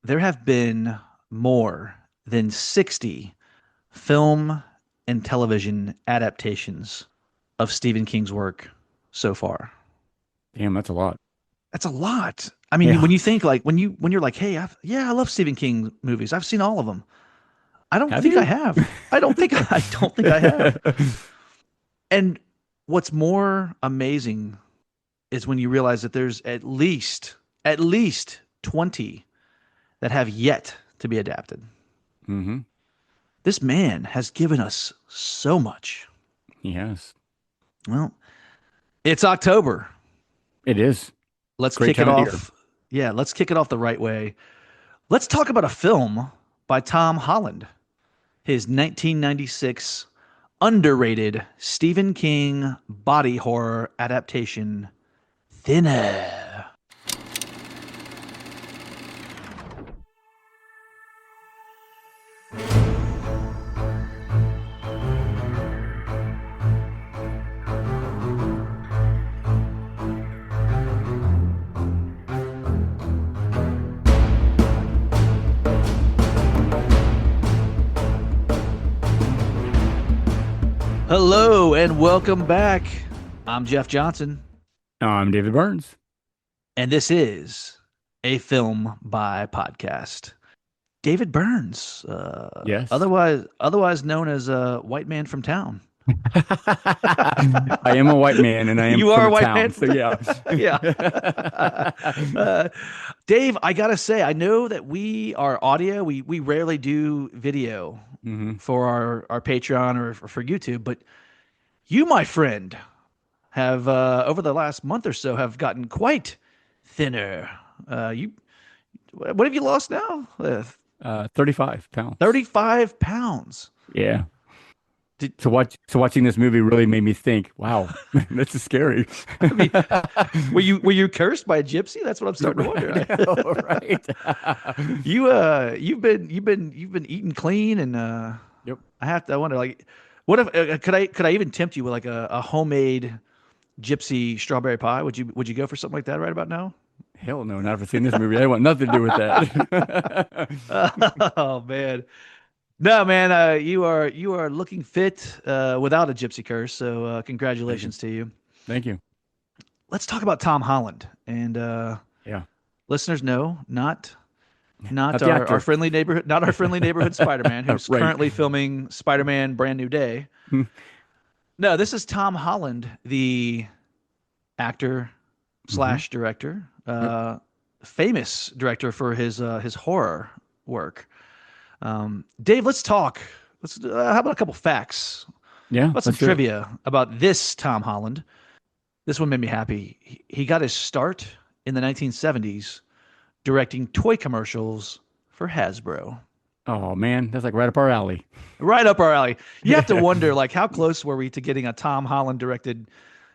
there have been more than 60 film and television adaptations of Stephen King's work so far. Damn, that's a lot. That's a lot. I mean, Yeah. when you think like when you're like, "Hey, yeah, I love Stephen King movies. I've seen all of them." I don't Have think I you? have. I don't think I have. And what's more amazing is when you realize that there's at least 20 that have yet to be adapted. Mm-hmm. This man has given us so much. Yes. Well, it's October. It is. Let's Great kick it time of year. off. Yeah, let's kick it off the right way. Let's talk about a film by Tom Holland, his 1996 underrated Stephen King body horror adaptation, Thinner. Hello and welcome back. I'm Jeff Johnson, I'm David Burns. and this is a film by podcast. David Burns, Yes. otherwise known as a white man from town. I am a white man and I am You are from a a white man town. from So town. yeah. Yeah. uh, Dave, I gotta say, I know that we are audio. We rarely do video hmm for our Patreon or for YouTube, but you, my friend, have over the last month or so have gotten quite thinner. You, what have you lost now? 35 pounds. 35 pounds. Yeah. Did, So watching this movie really made me think, wow, this is scary. I mean, were you cursed by a gypsy? That's what I'm starting to I wonder. know, right? You've been eating clean, and Yep. I wonder, like, what if could I even tempt you with like a homemade gypsy strawberry pie? Would you go for something like that right about now? Hell no, not for seeing this movie. I want nothing to do with that. Oh man. No, man, you are looking fit without a gypsy curse. So Thank you. congratulations to you. Thank you. Let's talk about Tom Holland. And Yeah. listeners know not Not the our actor. friendly neighborhood, not our friendly neighborhood Spider-Man, who's Right. currently filming Spider-Man Brand New Day. No, this is Tom Holland, the actor hmm slash director, Yep. famous director for his horror work. Dave, let's talk. How about a couple facts? Yeah, About some let's do it. trivia about this Tom Holland. This one made me happy. He got his start in the 1970s directing toy commercials for Hasbro. Oh man, that's like right up our alley. Right up our alley. You have to Yeah, wonder, like, how close were we to getting a Tom Holland directed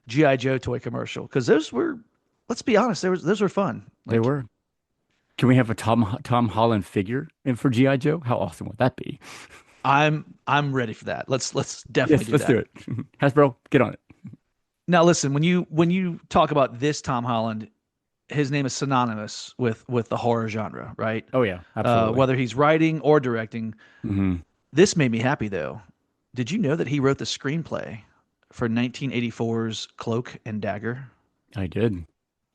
GI Joe toy commercial? Because those were, let's be honest, those were fun. they Like, were. Can we have a Tom Holland figure in for GI Joe? How awesome would that be? I'm ready for that. Let's definitely Yes, do let's do that. it. Hasbro, get on it. Now, listen, when you talk about this Tom Holland, his name is synonymous with the horror genre, right? Oh yeah, absolutely. Whether he's writing or directing. hmm This made me happy though. Did you know that he wrote the screenplay for 1984's Cloak and Dagger? I did.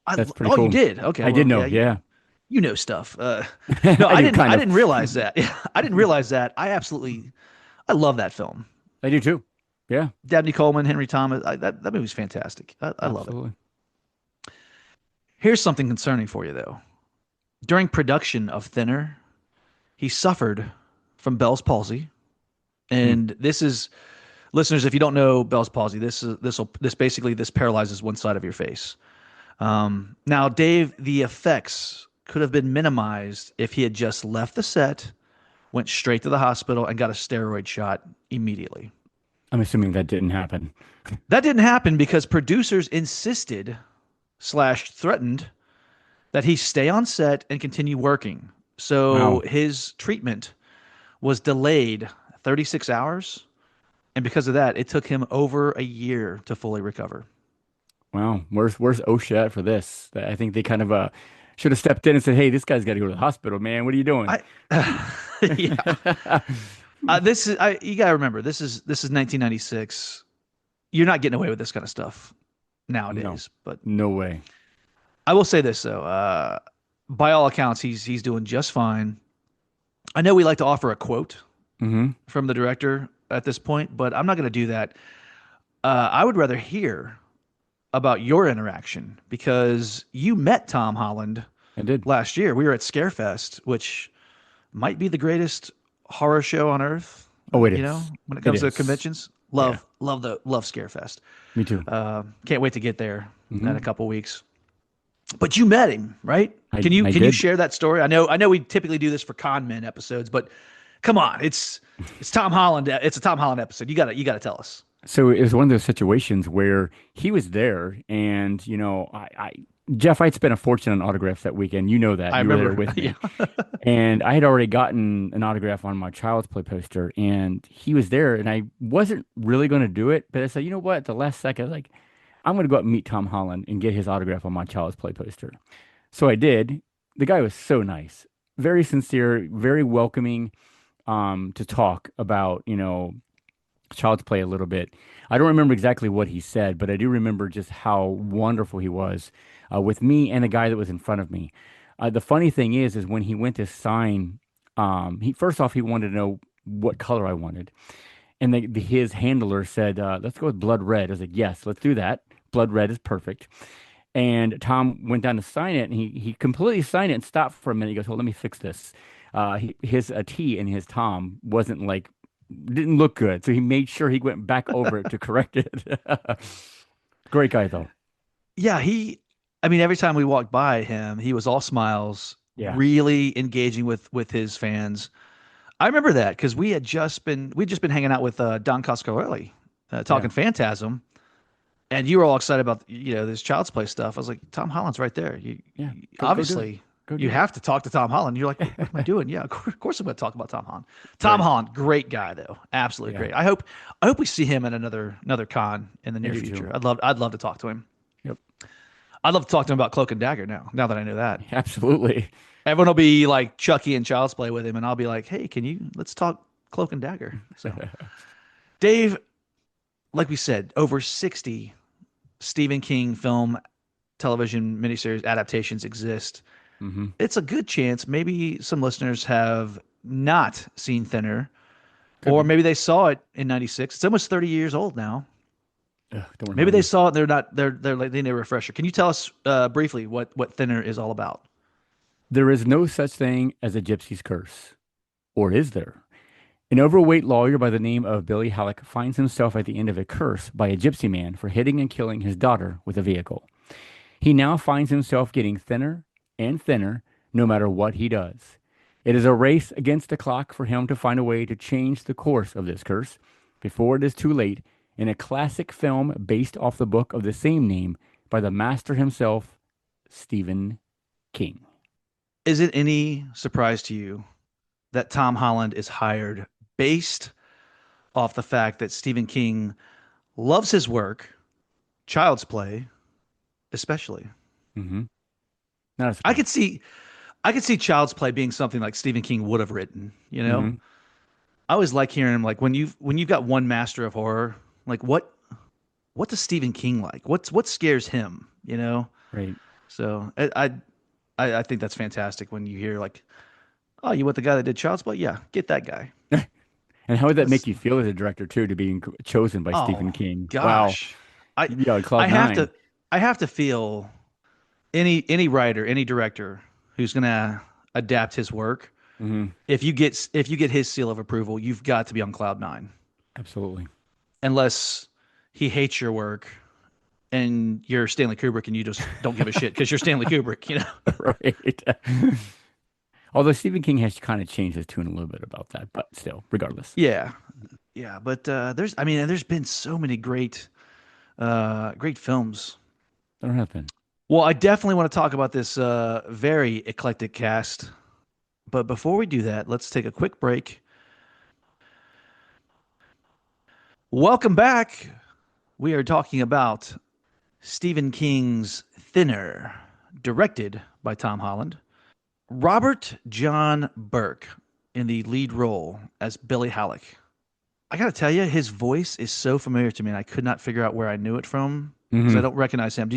I, That's pretty oh, you cool. did? Okay, I did well, know. yeah, Yeah, you know stuff. No, I I do didn't. kind I of. didn't realize that. I didn't realize that. I love that film. I do too. Yeah, Dabney Coleman, Henry Thomas. That movie's fantastic. I love it. absolutely. Here's something concerning for you though. During production of Thinner, he suffered from Bell's palsy, Hmm. and this is listeners. If you don't know Bell's palsy, this paralyzes one side of your face. Now, Dave, the effects could have been minimized if he had just left the set, went straight to the hospital, and got a steroid shot immediately. I'm assuming that didn't happen. That didn't happen because producers insisted slash threatened that he stay on set and continue working. So Wow. his treatment was delayed 36 hours. And because of that, it took him over a year to fully recover. Wow. Where's OSHA at for this? I think they kind of Should have stepped in and said, "Hey, this guy's got to go to the hospital, man. What are you doing?" I yeah. This is you gotta remember this is 1996. You're not getting away with this kind of stuff No, nowadays. But no way. I will say this though, by all accounts, he's doing just fine. I know we like to offer a quote Hmm. from the director at this point, but I'm not going to do that. I would rather hear about your interaction because you met Tom Holland I did. last year. We were at Scarefest, which might be the greatest horror show on earth. Oh, it You know, is. when it It comes to is. conventions, Yeah, love Scarefest. me too. Can't wait to get there in a Hmm. couple weeks. But you met him, right? I Can you I can you did. share that story? I know we typically do this for con men episodes, but come on, it's Tom Holland. It's a Tom Holland episode. You gotta tell us. So it was one of those situations where he was there, and Jeff, I'd spent a fortune on autographs that weekend. You know that. I You were there remember. with Yeah. me. And I had already gotten an autograph on my Child's Play poster, and he was there, and I wasn't really going to do it, but I said, you know what? At the last second, like, I'm going to go out and meet Tom Holland and get his autograph on my Child's Play poster. So I did. The guy was so nice, very sincere, very welcoming, to talk about, Child's Play a little bit. I don't remember exactly what he said, but I do remember just how wonderful he was with me and the guy that was in front of me. The funny thing is when he went to sign, he first off he wanted to know what color I wanted, and his handler said, "Let's go with blood red." I was like, "Yes, let's do that. Blood red is perfect." And Tom went down to sign it, and he completely signed it and stopped for a minute. He goes, "Well, let me fix this." His T in his Tom wasn't like didn't look good, so he made sure he went back over it to correct it. Great guy though. Yeah, I mean, every time we walked by him, he was all smiles, Yeah, really engaging with his fans. I remember that because we'd just been hanging out with Don Coscarelli, yeah. talking Phantasm, and you were all excited about this Child's Play stuff. I was like, Tom Holland's right there. Yeah, go do it. Obviously Go you do have to talk to Tom Holland. You're like, what am I doing? Yeah, of course I'm going to talk about Tom Holland. Tom Right. Holland, great guy though, absolutely Yeah, great. I hope we see him at another con in the I near do too. future. I'd love to talk to him. Yep. I'd love to talk to him about Cloak and Dagger now that I know that. Absolutely. Everyone will be like Chucky and Child's Play with him, and I'll be like, hey, let's talk Cloak and Dagger. So, Dave, like we said, over 60 Stephen King film, television, miniseries adaptations exist. Hmm. It's a good chance maybe some listeners have not seen Thinner, Could or be. maybe they saw it in 96. It's almost 30 years old now. Ugh, don't Maybe remind they me. saw it, they're like, they need a refresher. Can you tell us briefly what Thinner is all about? There is no such thing as a gypsy's curse, or is there? An overweight lawyer by the name of Billy Halleck finds himself at the end of a curse by a gypsy man for hitting and killing his daughter with a vehicle. He now finds himself getting thinner and thinner no matter what he does. It is a race against the clock for him to find a way to change the course of this curse before it is too late in a classic film based off the book of the same name by the master himself, Stephen King. Is it any surprise to you that Tom Holland is hired based off the fact that Stephen King loves his work, Child's Play especially? Hmm. Not a I surprise. could see I could see Child's Play being something like Stephen King would have written, you know? Hmm. I always like hearing him like when you've got one master of horror, like what does Stephen King like? What scares him, you know? Right. So I think that's fantastic when you hear like, oh, you want the guy that did Child's Play? Yeah, get that guy. And how would that That's make you feel as a director too, to being chosen by oh Stephen King? Wow. gosh. I Yeah, I Cloud have Nine. to I have to feel any writer, any director who's gonna adapt his work. Hmm. If you get his seal of approval, you've got to be on cloud nine. Absolutely. Unless he hates your work and you're Stanley Kubrick and you just don't give a shit because you're Stanley Kubrick, you know? Right. Although Stephen King has kind of changed his tune a little bit about that, but still, regardless. Yeah. Yeah. But there's been so many great films. I don't have been. Well, I definitely want to talk about this very eclectic cast. But before we do that, let's take a quick break. Welcome back. We are talking about Stephen King's Thinner. directed by Tom Holland. Robert John Burke in the lead role as Billy Halleck. I gotta tell you, his voice is so familiar to me, and I could not figure out where I knew it from because I Hmm. don't recognize him.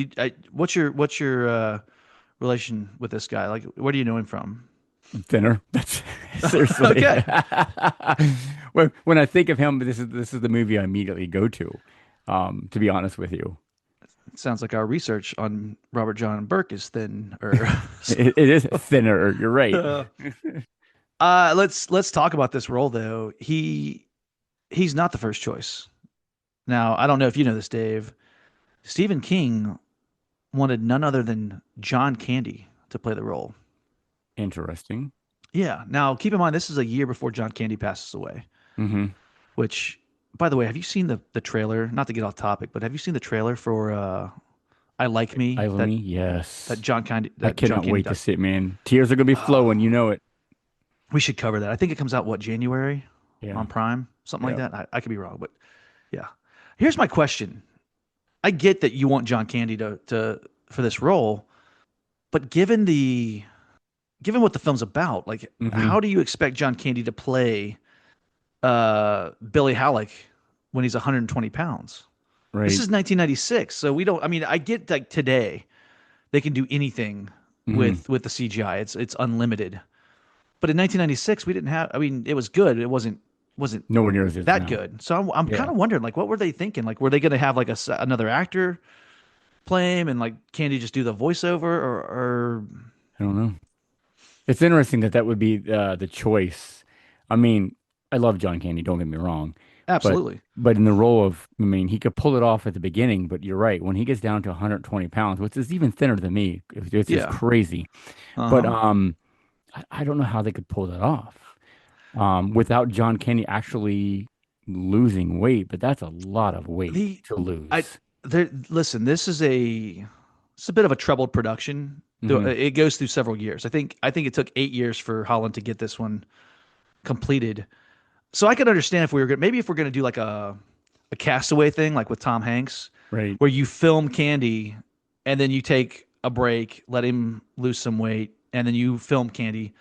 What's your relation with this guy? Like, where do you know him from? Thinner. That's seriously. Okay, When I think of him, this is the movie I immediately go to. To be honest with you, sounds like our research on Robert John Burke is thin. Or it is thinner. You're right. uh, let's talk about this role though. He's not the first choice. Now, I don't know if you know this, Dave. Stephen King wanted none other than John Candy to play the role. Interesting. Yeah. Now, keep in mind, this is a year before John Candy passes away, Hmm. which, by the way, have you seen the trailer? Not to get off topic, but have you seen the trailer for I Like Me Eileen, yes. I That John cannot Candy wait to doc? see it, man. Tears are gonna be flowing. You know it. We should cover that. I think it comes out what, January Yeah. on Prime, something like Yeah. that. I could be wrong, but yeah. Here's my question. I get that you want John Candy to for this role, but given what the film's about, like Hmm. how do you expect John Candy to play Billy Halleck when he's 120 pounds? This Right. is 1996, so we don't. I mean, I get like today they can do anything Hmm. with the CGI. It's unlimited. But in 1996, we didn't have. I mean, it was good. It wasn't Nowhere near as it is that now. good. So I'm kind Yeah. of wondering, like, what were they thinking? Like, were they going to have like another actor play him and like Candy just do the voiceover or I don't know. It's interesting that that would be the choice. I mean, I love John Candy, don't get me wrong, but absolutely? in the role of, I mean, he could pull it off at the beginning, but you're right. When he gets down to 120 pounds, which is even thinner than me, it's just Yeah. crazy. But Uh-huh. I don't know how they could pull that off without John Candy actually losing weight. But that's a lot of weight The to I lose. there listen, it's a bit of a troubled production. Hmm. It goes through several years. I think it took 8 years for Holland to get this one completed. So I could understand if we were going maybe if we're going to do like a Castaway thing like with Tom Hanks Right. where you film Candy and then you take a break, let him lose some weight and then you film Candy.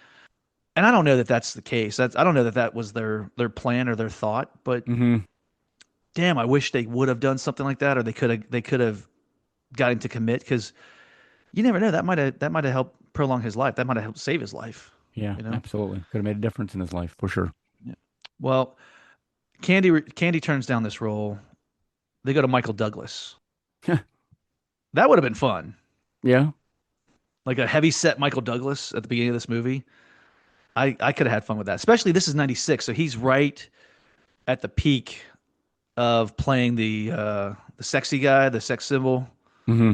And I don't know that that's the case. I don't know that that was their plan or their thought, but Hmm. damn, I wish they would have done something like that, or they could have got him to commit because you never know that might have helped prolong his life. That might have helped save his life. Yeah, You know. absolutely. Could have made a difference in his life for sure. Yeah. Well, Candy turns down this role. They go to Michael Douglas. That would have been fun, Yeah. like a heavy set Michael Douglas at the beginning of this movie. I could have had fun with that. Especially this is '96, so he's right at the peak of playing the sexy guy, the sex symbol. Hmm.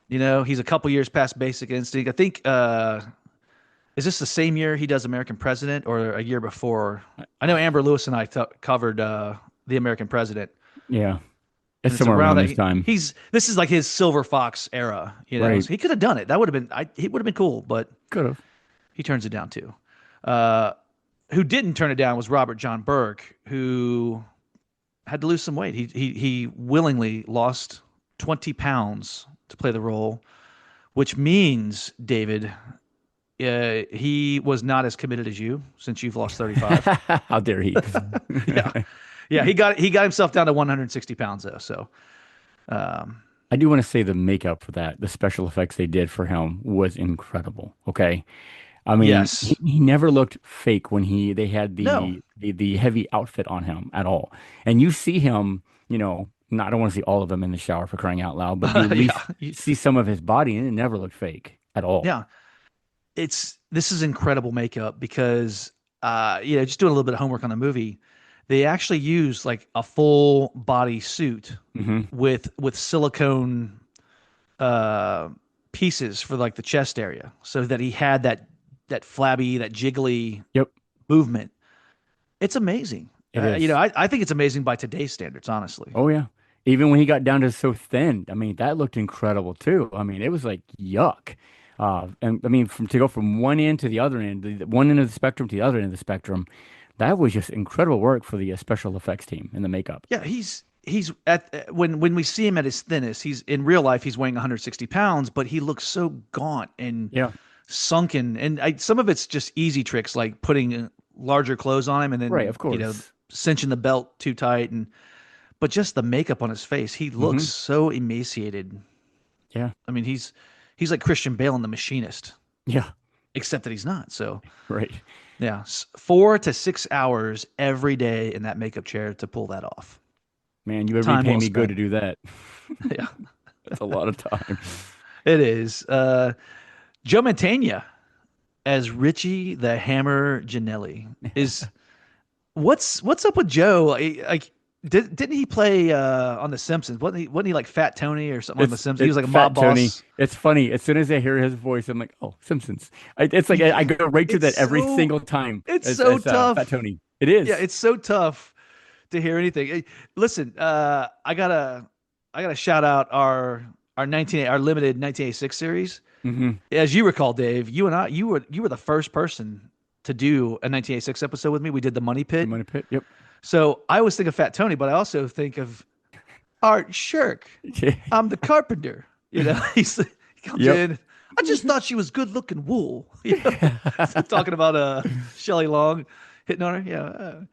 You know, he's a couple years past Basic Instinct. I think is this the same year he does American President or a year before? I know Amber Lewis and I covered the American President, Yeah. and It's it's somewhere around around that this time. he's this is like his Silver Fox era. You know, Right. so he could have done it. That would have been he would have been cool, but Could have. he turns it down too. Uh, who didn't turn it down was Robert John Burke, who had to lose some weight. He willingly lost 20 pounds to play the role, which means David, he was not as committed as you since you've lost 35. How dare he? Yeah, yeah, he got himself down to 160 pounds though. So um, I do want to say the makeup for that, the special effects they did for him was incredible. Okay. I mean, yes, he never looked fake when they had no, the heavy outfit on him at all. And you see him, I don't want to see all of him in the shower for crying out loud, but you at least yeah, see some of his body and it never looked fake at all. yeah. This is incredible makeup because just doing a little bit of homework on the movie, they actually use like a full body suit Hmm. with silicone uh pieces for like the chest area so that he had that flabby, that jiggly Yep, movement. It's amazing. it is. I think it's amazing by today's standards, honestly. Oh yeah. Even when he got down to so thin, I mean, that looked incredible too. I mean, it was like yuck. And I mean, to go from one end to the other end, the one end of the spectrum to the other end of the spectrum, that was just incredible work for the special effects team and the makeup. Yeah, he's at when we see him at his thinnest, he's in real life he's weighing 160 pounds, but he looks so gaunt and Yeah. sunken. And some of it's just easy tricks like putting larger clothes on him and Right. then Of course. cinching the belt too tight. And but just the makeup on his face, he looks Hmm. so emaciated. Yeah. I mean, he's like Christian Bale in The Machinist, Yeah. except that he's not. So Right. yeah, 4 to 6 hours every day in that makeup chair to pull that off. Man, you would Time repay well me good spent. to do that. Yeah, That's a lot of time. it is. Joe Mantegna as Richie the Hammer Janelli is what's up with Joe? Like didn't he play on The Simpsons? Wasn't he like Fat Tony or something on The Simpsons? He was It's like a mob Fat Tony. boss. It's funny. As soon as I hear his voice, I'm like, oh, Simpsons. It's like I Yeah, go right to it's that every so single time it's as so Fat tough. Tony. It Yeah, is. it's so tough to hear anything. Listen, I gotta shout out our limited 1986 series. Hmm. As you recall, Dave, you and I, you were the first person to do a 1986 episode with me. We did the Money The Pit. Money Pit. Yep. So I always think of Fat Tony, but I also think of Art Shirk. I'm the carpenter. He comes Yep. in. I just thought she was good looking wool. Talking about Shelley Long hitting on her.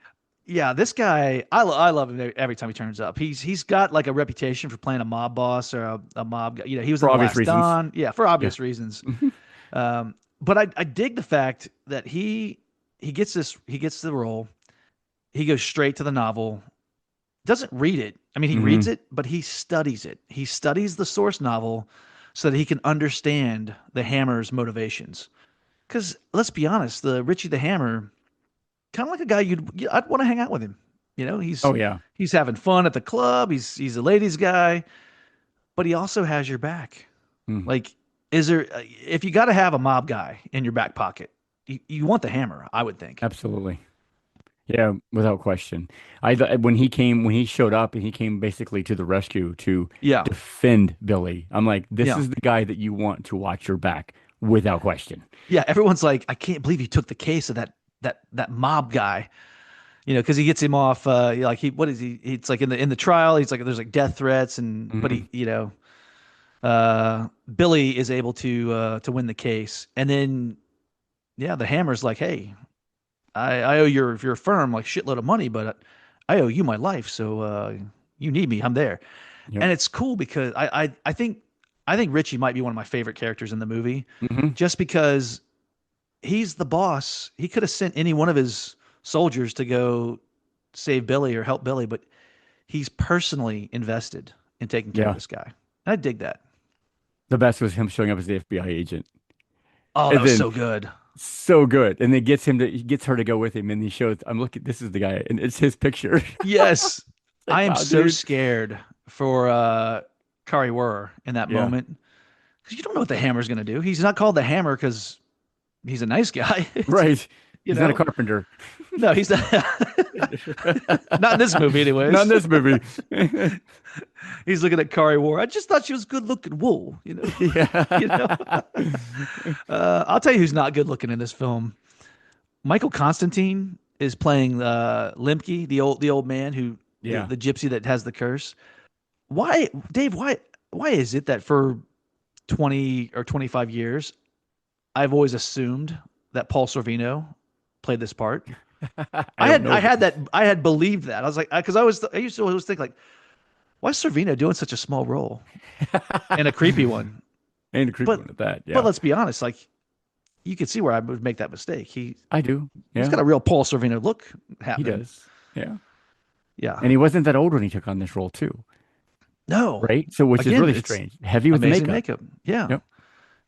Yeah. This guy, I love him every time he turns up. He's got like a reputation for playing a mob boss or a mob guy. He was in For The obvious Last reasons. Don. Yeah, for Yeah. obvious reasons. But I dig the fact that he gets the role. He goes straight to the novel. Doesn't read it. I mean, he reads Hmm. it, but he studies it. He studies the source novel so that he can understand the Hammer's motivations. Because let's be honest, the Richie the Hammer, kind of like a guy I'd want to hang out with him. He's Oh yeah. he's having fun at the club. He's a ladies guy, but he also has your back. Mm, Like, is there if you got to have a mob guy in your back pocket, you want the Hammer, I would think. absolutely. Yeah, without question. When he showed up and he came basically to the rescue to Yeah, defend Billy, I'm like, this yeah. is the guy that you want to watch your back without question. Yeah, everyone's like, I can't believe you took the case of that mob guy. Because he gets him off. Like what is he? It's like in the trial, he's like there's like death threats, and but Hmm. Billy is able to win the case, and then yeah, the Hammer's like, hey, I owe your firm like shitload of money, but I owe you my life, so you need me, I'm there, Yep. and it's cool because I think Richie might be one of my favorite characters in the movie, Hmm. just because he's the boss. He could have sent any one of his soldiers to go save Billy or help Billy, but he's personally invested in taking care of Yeah. this guy. And I dig that. The best was him showing up as the FBI agent. Oh, that And was then so good. so good. And then he gets her to go with him and he shows, I'm looking, this is the guy, and it's his picture. Yes. Like, I am wow, so dude. scared for Kari Wurr in that Yeah. moment because you don't know what the Hammer's going to do. He's not called the Hammer because he's a nice guy. Right. you He's not a know? carpenter. No, he's not. Not in this movie, Not in anyways. this movie. He's looking at Kari Wurr. I just thought she was good looking wool. You know. Yeah. I'll tell you who's not good looking in this film. Michael Constantine is playing Limke, the old man who the, Yeah. the gypsy that has the curse. Why, Dave? Why is it that for 20 or 25 years I've always assumed that Paul Sorvino played this part? I don't know. I had believed that. I was like, because I used to always think like, why is Sorvino doing such a small role and a creepy one? And a creepy But one at that. but Yeah. let's be honest, like you could see where I would make that mistake. I do. He's Yeah. got a real Paul Sorvino look He happening. does. Yeah. Yeah. And he wasn't that old when he took on this role too. No. Right? So which is Again, really it's strange. Heavy with the amazing makeup. makeup. Yeah. Yep.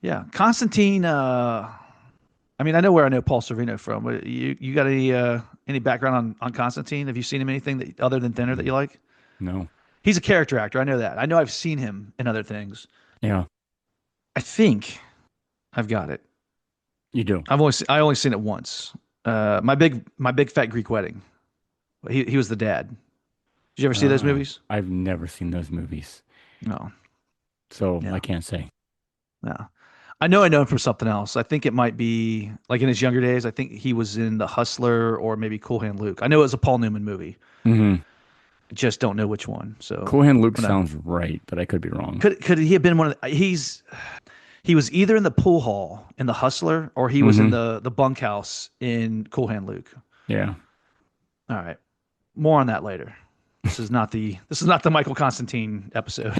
Yeah. Constantine. I mean, I know where I know Paul Sorvino from. But you got any background on Constantine? Have you seen him anything that other than Thinner that you like? No. He's a character actor. I know that. I know I've seen him in other things. Yeah. I think I've got it. You do. I only seen it once. My big fat Greek wedding. He was the dad. Did you ever see those movies? I've never seen those movies. No. So Yeah. I can't say. No. I know him from something else. I think it might be like in his younger days. I think he was in The Hustler or maybe Cool Hand Luke. I know it was a Paul Newman movie. Hmm. Just don't know which one. So Cool Hand Luke I'm gonna sounds right, but I could be wrong. could he have been one of he was either in the pool hall in The Hustler or he was in Hmm. the bunkhouse in Cool Hand Luke. Yeah. All right. More on that later. This is not the Michael Constantine episode.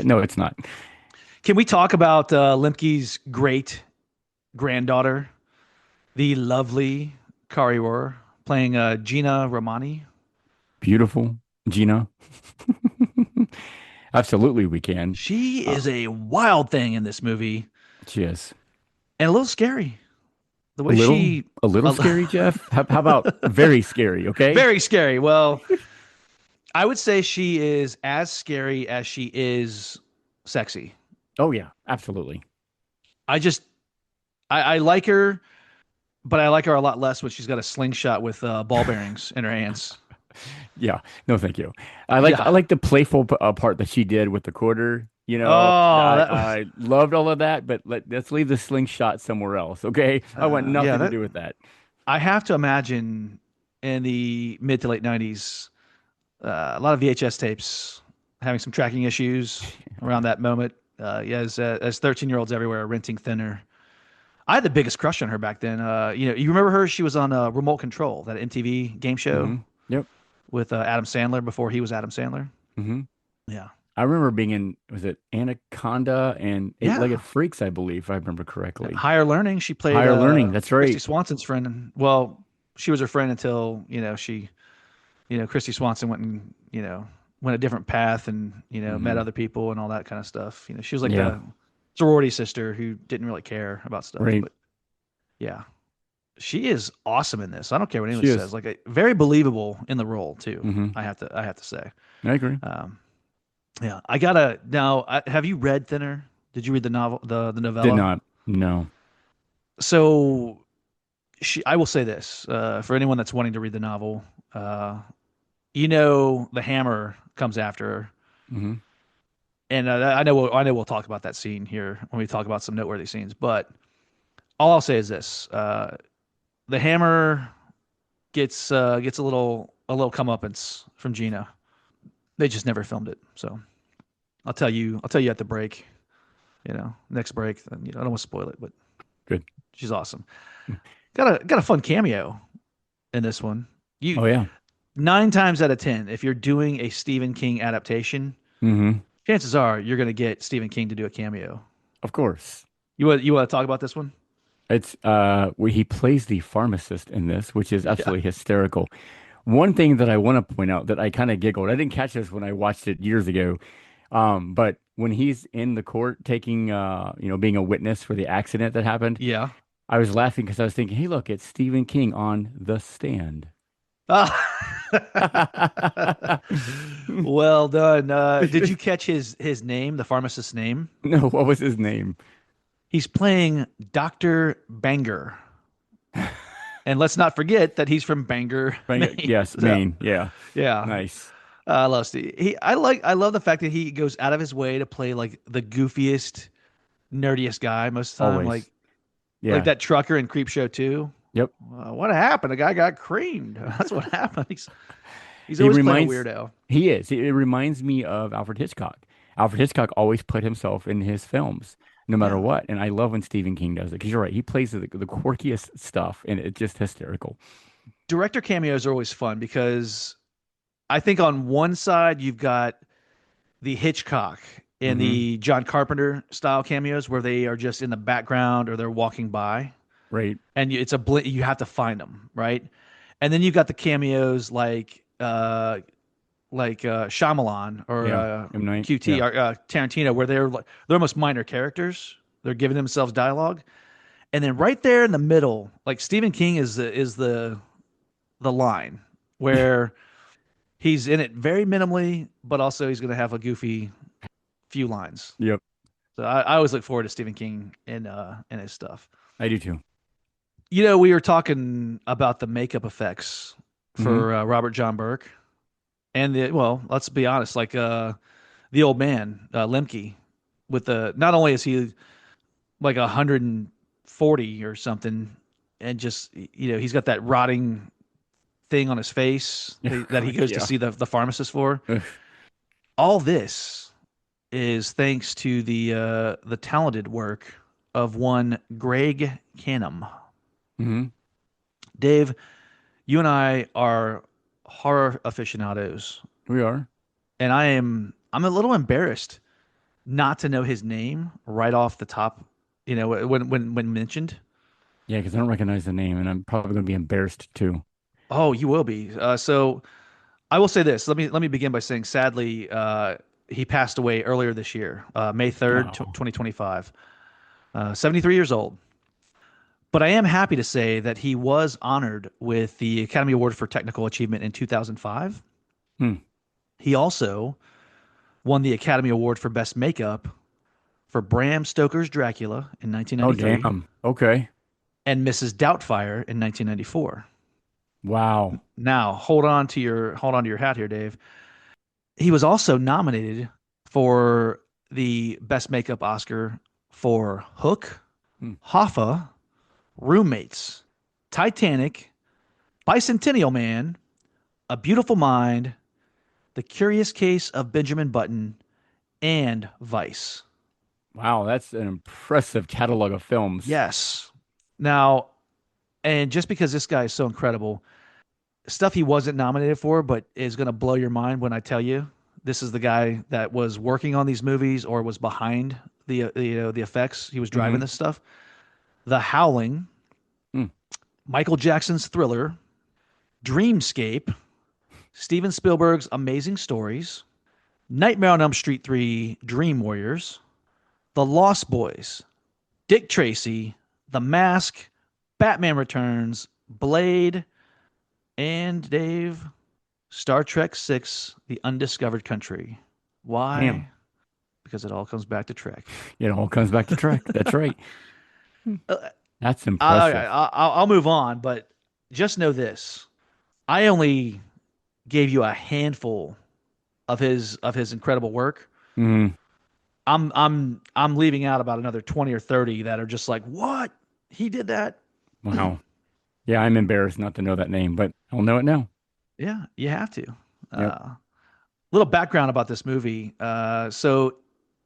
No, it's not. Can we talk about Limke's great granddaughter, the lovely Kari Rohr, playing Gina Romani? Beautiful. Gina. Absolutely, we can. She Uh, is a wild thing in this movie she is. and a little scary. The A way little, she, a little a, scary, Jeff. How about very scary? Okay. very scary. Well, I would say she is as scary as she is sexy. Oh yeah, absolutely. I just, I like her, but I like her a lot less when she's got a slingshot with ball bearings in her hands. Yeah. No, thank you. I Yeah. like the playful part that she did with the quarter. Oh, that was, I loved all of that, but let's leave the slingshot somewhere else. Okay. I want yeah, nothing to that do with that. I have to imagine in the mid to late 90s, a lot of VHS tapes having some tracking issues around that moment. Yeah, as 13-year-olds everywhere renting Thinner. I had the biggest crush on her back then. You remember her? She was on Remote Control, that MTV game show Hmm. Yep. with Adam Sandler before he was Adam Sandler. Hmm. Yeah, I remember being in, was it Anaconda and Eight-Legged yeah. Freaks, I believe, if I remember correctly. Higher Learning. She played Higher Learning. That's Christy right. Swanson's friend. Well, she was her friend until Christy Swanson went a different path and met Hmm. other people and all that kind of stuff. She was like Yeah. the sorority sister who didn't really care about stuff. Right. But yeah, she is awesome in this. I don't care what anyone She says. is. Like very believable in the role too. Hmm. I have to say. I agree. Um, yeah, I gotta now. Have you read Thinner? Did you read the novel, the Did novella? not. No. So I will say this for anyone that's wanting to read the novel. Uh, the hammer comes after her, Hmm. and I know we'll talk about that scene here when we talk about some noteworthy scenes. But all I'll say is this: the hammer gets a little comeuppance from Gina. They just never filmed it, so I'll tell you at the break. Next break. Then, I don't want to spoil it, but Good. she's awesome. Got a fun cameo in this one. You Oh yeah. 9 times out of 10, if you're doing a Stephen King adaptation, Hmm. chances are you're going to get Stephen King to do a cameo. Of course. You want to talk about this one? It's where he plays the pharmacist in this, which is Yeah. absolutely hysterical. One thing that I want to point out that I kind of giggled. I didn't catch this when I watched it years ago. But when he's in the court taking being a witness for the accident that happened, Yeah. I was laughing because I was thinking, hey, look, it's Stephen King on The Stand. Well done. Did you catch his name, the pharmacist's name? No, what was his name? He's playing Dr. Banger. And let's not forget that he's from Bangor, Maine. Yes, So, Maine. Yeah. yeah. Nice. I love Steve. I love the fact that he goes out of his way to play like the goofiest, nerdiest guy most of the time. Like Always. like Yeah. that trucker in Creepshow 2. Yep. What happened? The guy got creamed. That's what happened. He's He always playing a reminds weirdo. he is. It reminds me of Alfred Hitchcock. Alfred Hitchcock always put himself in his films, no matter Yeah. what. And I love when Stephen King does it because you're right. He plays the quirkiest stuff, and it's just hysterical. Director cameos are always fun because I think on one side you've got the Hitchcock and Hmm. the John Carpenter style cameos where they are just in the background or they're walking by, Right. and it's you have to find them, right? And then you've got the cameos like Shyamalan or Yeah. M. Night. QT Yeah. or Tarantino, where they're almost minor characters. They're giving themselves dialogue, and then right there in the middle, like Stephen King is the line where he's in it very minimally, but also he's going to have a goofy few lines. Yep. So I always look forward to Stephen King in his stuff. I do too. We were talking about the makeup effects Hmm. for Robert John Burke, and let's be honest, like the old man Lemke, with the not only is he like 140 or something, and just he's got that rotting thing on his face that he goes to Yeah. see the pharmacist for. Ugh. All this is thanks to the talented work of one Greg Canham. Hmm. Dave, you and I are horror aficionados, We are. and I'm a little embarrassed not to know his name right off the top, when mentioned. Yeah, because I don't recognize the name, and I'm probably going to be embarrassed too. Oh, you will be. So I will say this. Let me begin by saying, sadly, he passed away earlier this year, May 3rd, Oh. 2025. 73 years old. But I am happy to say that he was honored with the Academy Award for Technical Achievement in 2005. Hmm. He also won the Academy Award for Best Makeup for Bram Stoker's Dracula in Oh, 1993 damn. Okay. and Mrs. Doubtfire in 1994. Wow. Now, hold on to your hat here, Dave. He was also nominated for the Best Makeup Oscar for Hook, Hmm. Hoffa, Roommates, Titanic, Bicentennial Man, A Beautiful Mind, The Curious Case of Benjamin Button, and Vice. Wow, that's an impressive catalog of films. Yes. Now, and just because this guy is so incredible, stuff he wasn't nominated for, but is going to blow your mind when I tell you this is the guy that was working on these movies or was behind the effects. He was driving Hmm. this stuff. The Howling, Hmm. Michael Jackson's Thriller, Dreamscape, Steven Spielberg's Amazing Stories, Nightmare on Elm Street 3, Dream Warriors, The Lost Boys, Dick Tracy, The Mask, Batman Returns, Blade, and Dave, Star Trek 6, The Undiscovered Country. Damn. Why? Because it all comes back to Trek. It all comes back to Trek. That's right. Uh, That's I, impressive. I'll move on, but just know this. I only gave you a handful of his incredible work. Hmm. I'm leaving out about another 20 or 30 that are just like, what? He did that? Wow. Yeah, I'm embarrassed not to know that name, but I'll know it now. Yeah, you have to. Yep. Little background about this movie. So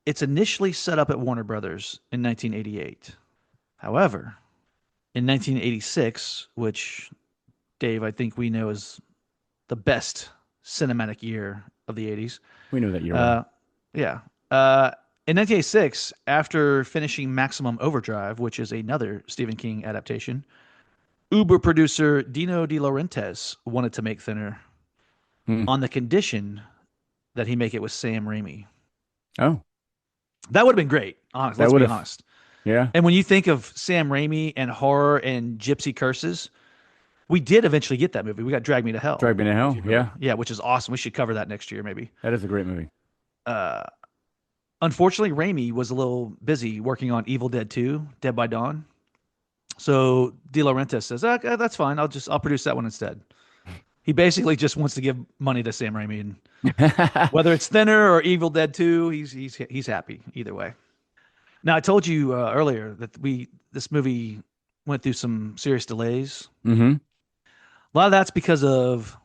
it's initially set up at Warner Brothers in 1988. However, in 1986, which Dave, I think we know is the best cinematic year of the 80s. We know that year well. Uh, yeah. Uh, in 1986, after finishing Maximum Overdrive, which is another Stephen King adaptation, Uber producer Dino De Laurentiis wanted to make Thinner Hmm. on the condition that he make it with Sam Raimi. Oh, That would have been great. Honest, that let's would be have. honest. Yeah. And when you think of Sam Raimi and horror and Gypsy Curses, we did eventually get that movie. We got Drag Me to Hell, Drag Me to if Hell. you Yeah. remember. Yeah, which is awesome. We should cover that next year, maybe. That is a great movie. Uh, Unfortunately, Raimi was a little busy working on Evil Dead 2, Dead by Dawn. So De Laurentiis says, okay, "That's fine. I'll produce that one instead." He basically just wants to give money to Sam Raimi, and whether it's Thinner or Evil Dead 2, he's happy either way. Now, I told you earlier that we this movie went through some serious delays. Hmm. A lot of that's because of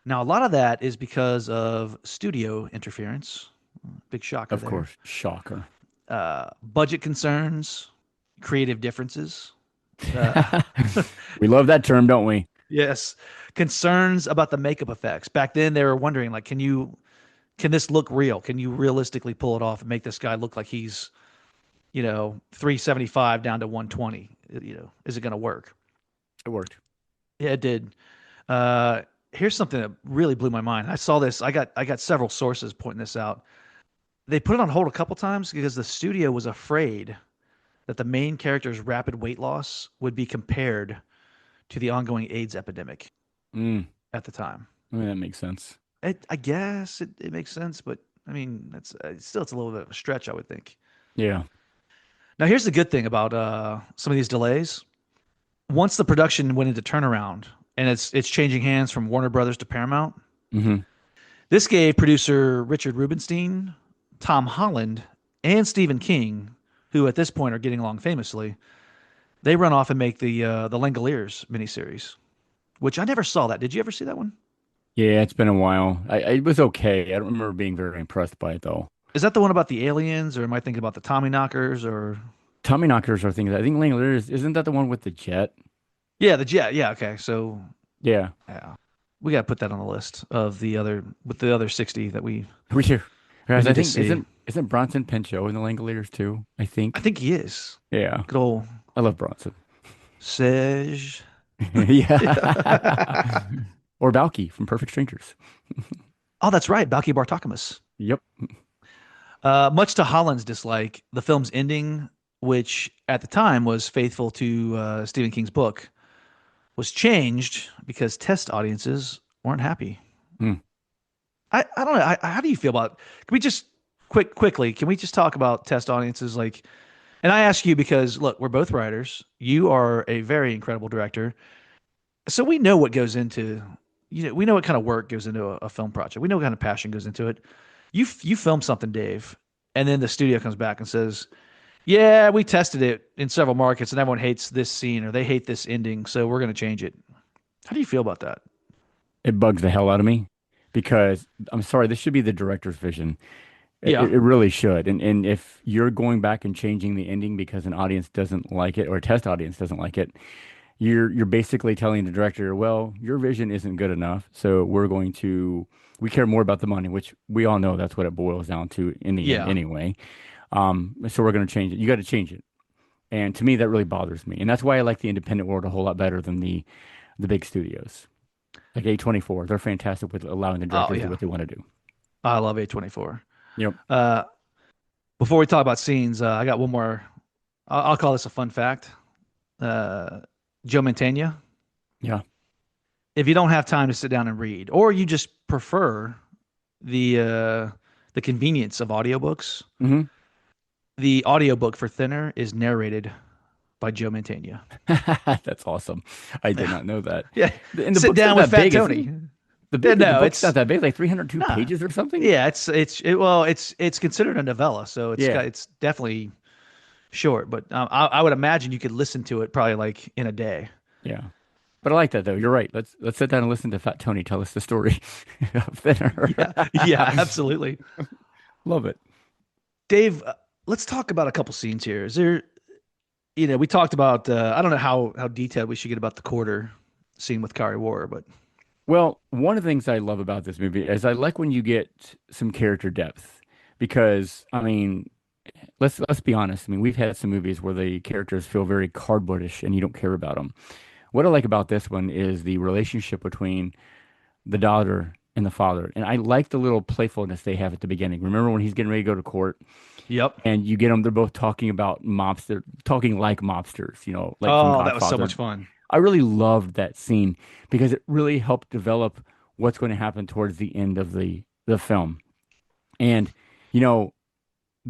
Now, a lot of that is because of studio interference. Big shocker Of there. course. Shocker. Budget concerns, creative differences. Uh, We love that term, don't we? yes, concerns about the makeup effects. Back then, they were wondering, like, can this look real? Can you realistically pull it off and make this guy look like he's 375 down to 120? Is it going to work? It worked. Yeah, it did. Uh, Here's something that really blew my mind. I saw this. I got several sources pointing this out. They put it on hold a couple times because the studio was afraid that the main character's rapid weight loss would be compared to the ongoing AIDS epidemic Mm. at the time. I mean, that makes sense. I guess it makes sense, but I mean, that's still it's a little bit of a stretch, I would think. Yeah. Now, here's the good thing about some of these delays. Once the production went into turnaround and it's changing hands from Warner Brothers to Paramount, Hmm. this gave producer Richard Rubenstein, Tom Holland, and Stephen King, who at this point are getting along famously, they run off and make the Langoliers miniseries. which I never saw that. Did you ever see that one? Yeah, it's been a while. It was okay. I don't remember being very impressed by it though. Is that the one about the aliens, or am I thinking about the Tommy knockers? Or Tommy knockers are things. I think Langoliers isn't that the one with the jet? yeah, the jet. Yeah, okay. So Yeah, yeah, we got to put that on the list of the other with the other 60 that we do. we Guys, I need to think see. isn't Bronson Pinchot in the Langoliers too? I I think. think he is. Yeah, Good old I love Bronson. Sej. Yeah. Or Balky from Perfect Strangers. Oh, that's right, Balky Bartokomous. Yep. Much to Holland's dislike, the film's ending, which at the time was faithful to Stephen King's book, was changed because test audiences weren't happy. Hmm. I don't know. How do you feel about? Can we just quickly? Can we just talk about test audiences? Like, and I ask you because look, we're both writers. You are a very incredible director, so we know what goes into. We know what kind of work goes into a film project. We know what kind of passion goes into it. You film something, Dave, and then the studio comes back and says, "Yeah, we tested it in several markets, and everyone hates this scene or they hate this ending, so we're going to change it." How do you feel about that? It bugs the hell out of me because I'm sorry, this should be the director's vision. Yeah, It really should. And if you're going back and changing the ending because an audience doesn't like it or a test audience doesn't like it, you're basically telling the director, well, your vision isn't good enough, so we care more about the money, which we all know that's what it boils down to in the end yeah. anyway. So we're going to change it. You got to change it. And to me, that really bothers me. And that's why I like the independent world a whole lot better than the big studios. Like A24, they're fantastic with allowing the Oh directors to do yeah, what they want to do. I love A24. Yep. Uh, Before we talk about scenes, I got one more. I'll call this a fun fact. Uh, Joe Mantegna. Yeah. If you don't have time to sit down and read, or you just prefer the convenience of audiobooks, Hmm. the audiobook for Thinner is narrated by Joe Mantegna. That's awesome. I did Yeah, not know that. yeah. And the Sit book's not down with that Fat big, is Tony. it? The No, book's not it's that big, like 302 nah. pages or something. Yeah, well, it's considered a novella, so Yeah. it's definitely short. But I would imagine you could listen to it probably like in a day. Yeah. But I like that though. You're right. Let's sit down and listen to Fat Tony tell us the story of Thinner. Yeah, yeah, absolutely. Love it. Dave, let's talk about a couple scenes here. Is there, we talked about, I don't know how detailed we should get about the quarter scene with Kari War, but Well, one of the things I love about this movie is I like when you get some character depth because I mean, let's be honest. I mean, we've had some movies where the characters feel very cardboardish and you don't care about them. What I like about this one is the relationship between the daughter and the father. And I like the little playfulness they have at the beginning. Remember when he's getting ready to go to court yep. and you get them, they're both talking about mobster, talking like mobsters, like from Oh, that was so Godfather. much fun. I really loved that scene because it really helped develop what's going to happen towards the end of the film. And, you know,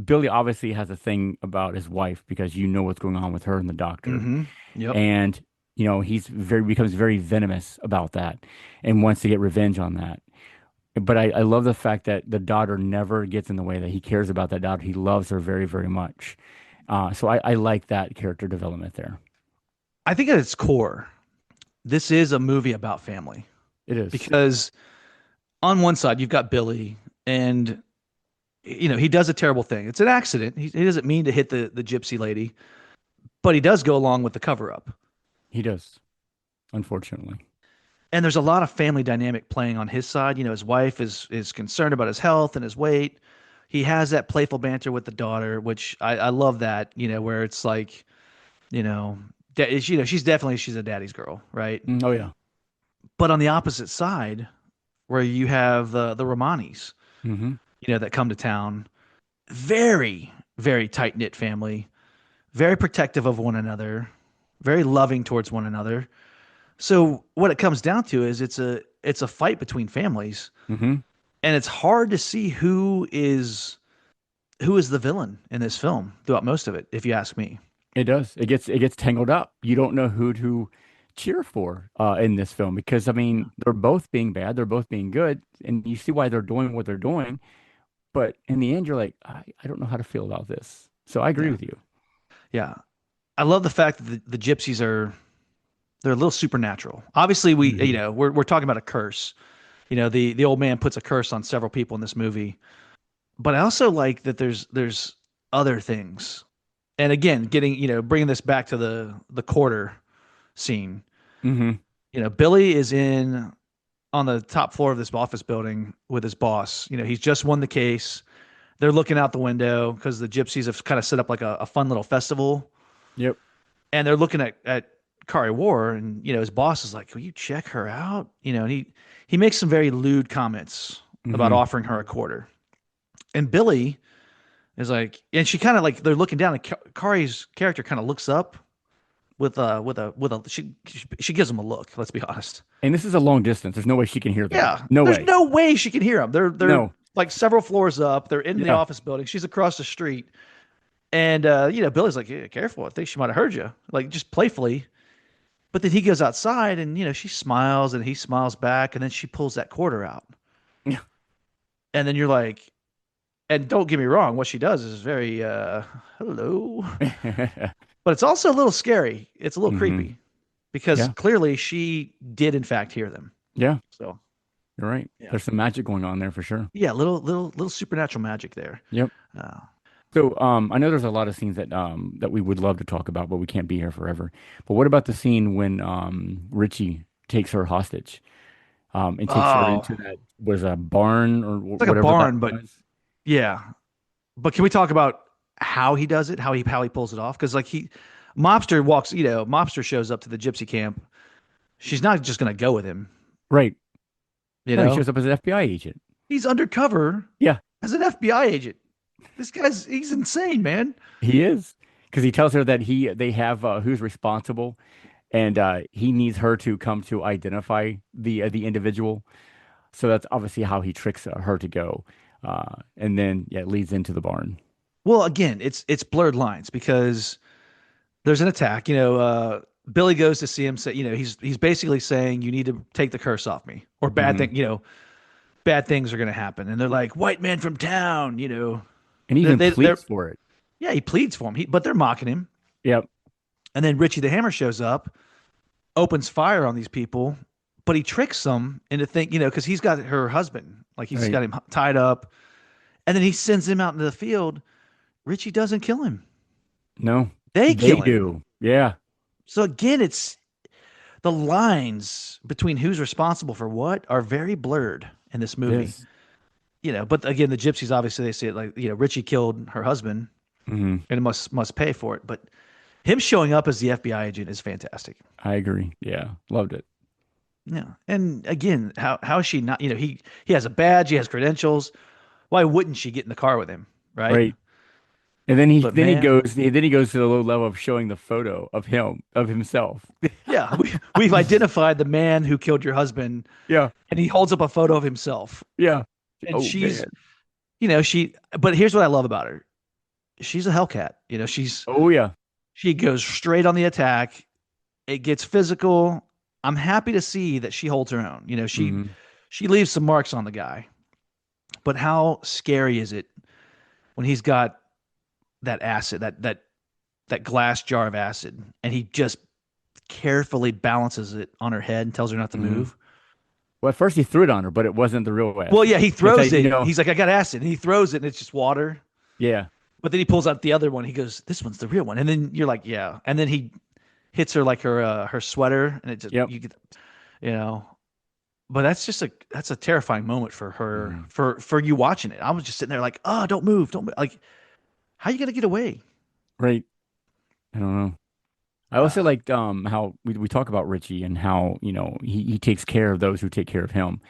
Billy obviously has a thing about his wife because you know what's going on with her and the doctor. Mm-hmm. Yep. And, he's becomes very venomous about that and wants to get revenge on that. But I love the fact that the daughter never gets in the way, that he cares about that daughter. He loves her very, very much. So I like that character development there. I think at its core, this is a movie about family It is. because on one side, you've got Billy and, he does a terrible thing. It's an accident. He doesn't mean to hit the gypsy lady, but he does go along with the cover up. He does, unfortunately. And there's a lot of family dynamic playing on his side. His wife is concerned about his health and his weight. He has that playful banter with the daughter, which I love that, where it's like, you know, she's a daddy's girl, right? Oh yeah. But on the opposite side, where you have the Romanis, Hmm. that come to town, very, very tight knit family, very protective of one another, very loving towards one another. So what it comes down to is it's a fight between families, Hmm. and it's hard to see who is the villain in this film throughout most of it, if you ask me. It does. It gets tangled up. You don't know who to cheer for in this film because I mean they're both being bad, they're both being good, and you see why they're doing what they're doing. But in the end, you're like, I don't know how to feel about this. So I agree Yeah, with you. yeah. I love the fact that the gypsies are They're a little supernatural. Obviously, Hmm. we're talking about a curse. The old man puts a curse on several people in this movie. But I also like that there's other things. And again, bringing this back to the quarter scene. Hmm. Billy is in on the top floor of this office building with his boss. He's just won the case. They're looking out the window because the gypsies have kind of set up like a fun little festival, Yep. and they're looking at Kari War, and his boss is like, "Will you check her out?" And he makes some very lewd comments about Hmm. offering her a quarter, and Billy is like, and she kind of like they're looking down, and Kari's character kind of looks up with a she gives him a look. Let's be honest. And this is a long distance. There's no way she can hear them. Yeah, No there's way. no way she can hear him. They're No. like several floors up. They're in the Yeah. office building. She's across the street, and Billy's like, "Yeah, careful. I think she might have heard you." Like just playfully. But then he goes outside, and she smiles, and he smiles back, and then she pulls that quarter out, Yeah. and then you're like, and don't get me wrong, what she does is very hello, but it's also a little scary. It's a little Hmm. creepy because Yeah. clearly she did in fact hear them. Yeah. So You're right. yeah, There's some magic going on there for sure. yeah, little supernatural magic there. Yep. Uh, So, I know there's a lot of scenes that we would love to talk about, but we can't be here forever. But what about the scene when Richie takes her hostage, and takes her oh, into that was a barn or it's like a whatever that barn, but was? yeah. But can we talk about how he does it? How he pulls it off? Because like mobster shows up to the gypsy camp. She's not just gonna go with him. Right. You No, he know, shows up as an FBI agent. he's undercover Yeah, as an FBI agent. He's insane, man. he is. Because he tells her that they have who's responsible, and he needs her to come to identify the individual. So that's obviously how he tricks her to go, and then yeah, it leads into the barn. Well, again, it's blurred lines because there's an attack. Billy goes to see him. Say, he's basically saying you need to take the curse off me, or Hmm. bad things are going to happen. And they're like, white man from town. And he even They're pleads for it. yeah, he pleads for him. But they're mocking him. Yep. And then Richie the Hammer shows up, opens fire on these people, but he tricks them into because he's got her husband, like he's Right. got him tied up, and then he sends him out into the field. Richie doesn't kill him; No, they they kill him. do. Yeah, So again, it's the lines between who's responsible for what are very blurred in this it movie. is. But again, the gypsies obviously they see it like Richie killed her husband Hmm. and must pay for it. But him showing up as the FBI agent is fantastic. I agree. Yeah, loved it. Yeah, and again, how is she not? He has a badge, he has credentials. Why wouldn't she get in the car with him, right? Right. And then he But then he man, goes then he goes to the low level of showing the photo of himself. yeah, we've identified the man who killed your husband, Yeah. and he holds up a photo of himself, Yeah. and Oh she's, man. she. But here's what I love about her: she's a Hellcat. Oh yeah. She goes straight on the attack. It gets physical. I'm happy to see that she holds her own. Hmm. She leaves some marks on the guy. But how scary is it when he's got that acid, that glass jar of acid, and he just carefully balances it on her head and tells her not to Hmm. move? Well, at first he threw it on her, but it wasn't the real Well, yeah, acid. he It's throws like, it. He's like, I got acid, and he throws it, and it's just water. yeah. But then he pulls out the other one. He goes, "This one's the real one." And then you're like, "Yeah." And then he hits her like her sweater, and it just Yep. you get, you know. But that's a terrifying moment for her Hmm. for you watching it. I was just sitting there like, "Oh, don't move, don't move." Like, how are you gonna get away? Right. I don't know. I also Uh, liked how we talk about Richie and how, he takes care of those who take care of him.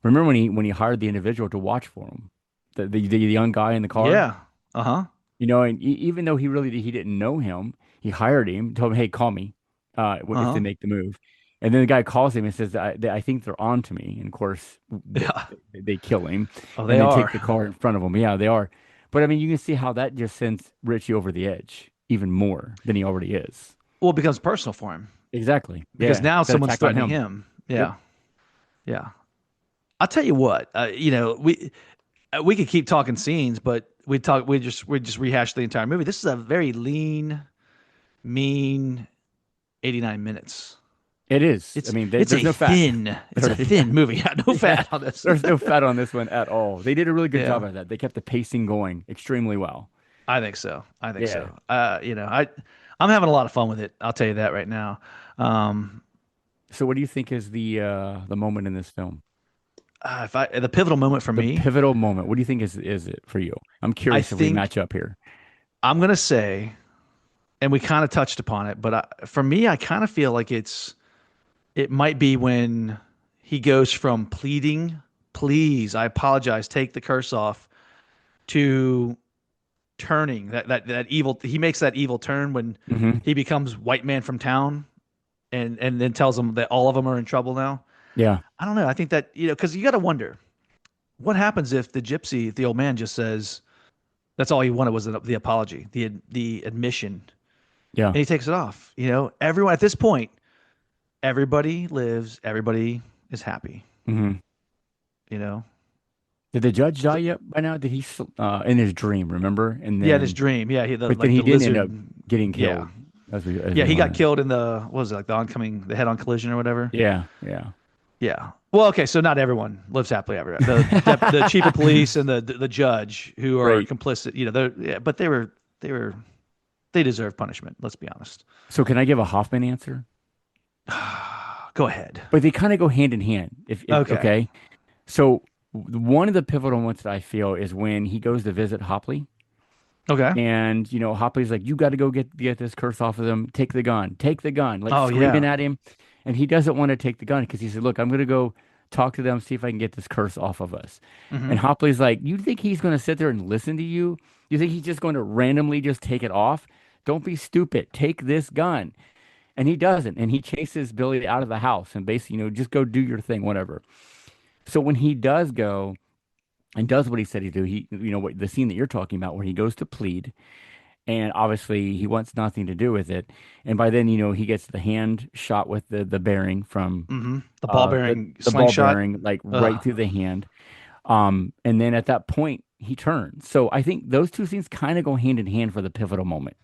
Remember when he hired the individual to watch for him, the young guy in the car? yeah, uh huh, And even though he didn't know him, he hired him, told him, "Hey, call me, uh if they huh, make the move." And then the guy calls him and says, I think they're on to me." And of course, yeah. they kill him Oh, they and then take are. the car in front of him. Yeah, they are. But I mean, you can see how that just sends Richie over the edge even more than he already is. Well, it becomes personal for him Exactly. because Yeah. now That someone's attack on threatening him. him. Yep. Yeah, yeah. I'll tell you what. We could keep talking scenes, but we just rehash the entire movie. This is a very lean, mean 89 minutes. It is. I It's mean, it's there's a no fat. thin it's There, a yeah, thin movie. No yeah. fat on this. There's no fat on this one at all. They did a really good Yeah, job at that. They kept the pacing going extremely well. I think so. I think Yeah. so. I'm having a lot of fun with it. I'll tell you that right now. Um, So, what do you think is the moment in this film? if I the pivotal moment for The me, pivotal moment. What do you think is it for you? I'm I curious if we think match up here. I'm gonna say, and we kind of touched upon it, but for me, I kind of feel like it might be when he goes from pleading, please, I apologize, take the curse off, to turning that evil. He makes that evil turn when Hmm. he becomes white man from town, and then tells them that all of them are in trouble now. Yeah. I don't know. I think that because you got to wonder what happens if the old man, just says that's all he wanted was the apology, the admission, Yeah. and he takes it off. Everyone at this point, everybody lives, everybody is happy. Hmm. You know, Did the judge die yet by now? Did he in his dream, remember? And yeah, this then, dream, yeah, but then like he the didn't end up lizard, getting yeah, killed as yeah, we he got learned. killed in what was it, like the head-on collision or whatever. Yeah. Yeah. Yeah. Well, okay, so not everyone lives happily ever. The chief of police and the judge who are Right. complicit, they're yeah, but they were they deserve punishment. Let's be honest. So can I give a Hoffman answer? Go ahead. But they kind of go hand in hand. If Okay. okay. So one of the pivotal moments that I feel is when he goes to visit Hopley. Okay. And Hopley's like, you got to go get this curse off of them. Take the gun, like Oh screaming yeah. at him. And he doesn't want to take the gun because he said, look, I'm going to go talk to them, see if I can get this curse off of us. Hmm. And Hopley's like, you think he's going to sit there and listen to you? You think he's just going to randomly just take it off? Don't be stupid. Take this gun. And he doesn't. And he chases Billy out of the house and basically, just go do your thing, whatever. So when he does go and does what he said he'd do, what the scene that you're talking about where he goes to plead, and obviously he wants nothing to do with it. And by then, he gets the hand shot with the bearing from Hmm. The ball the bearing the ball slingshot. bearing, like right Ugh. through the hand. And then at that point he turns. So I think those two scenes kind of go hand in hand for the pivotal moment.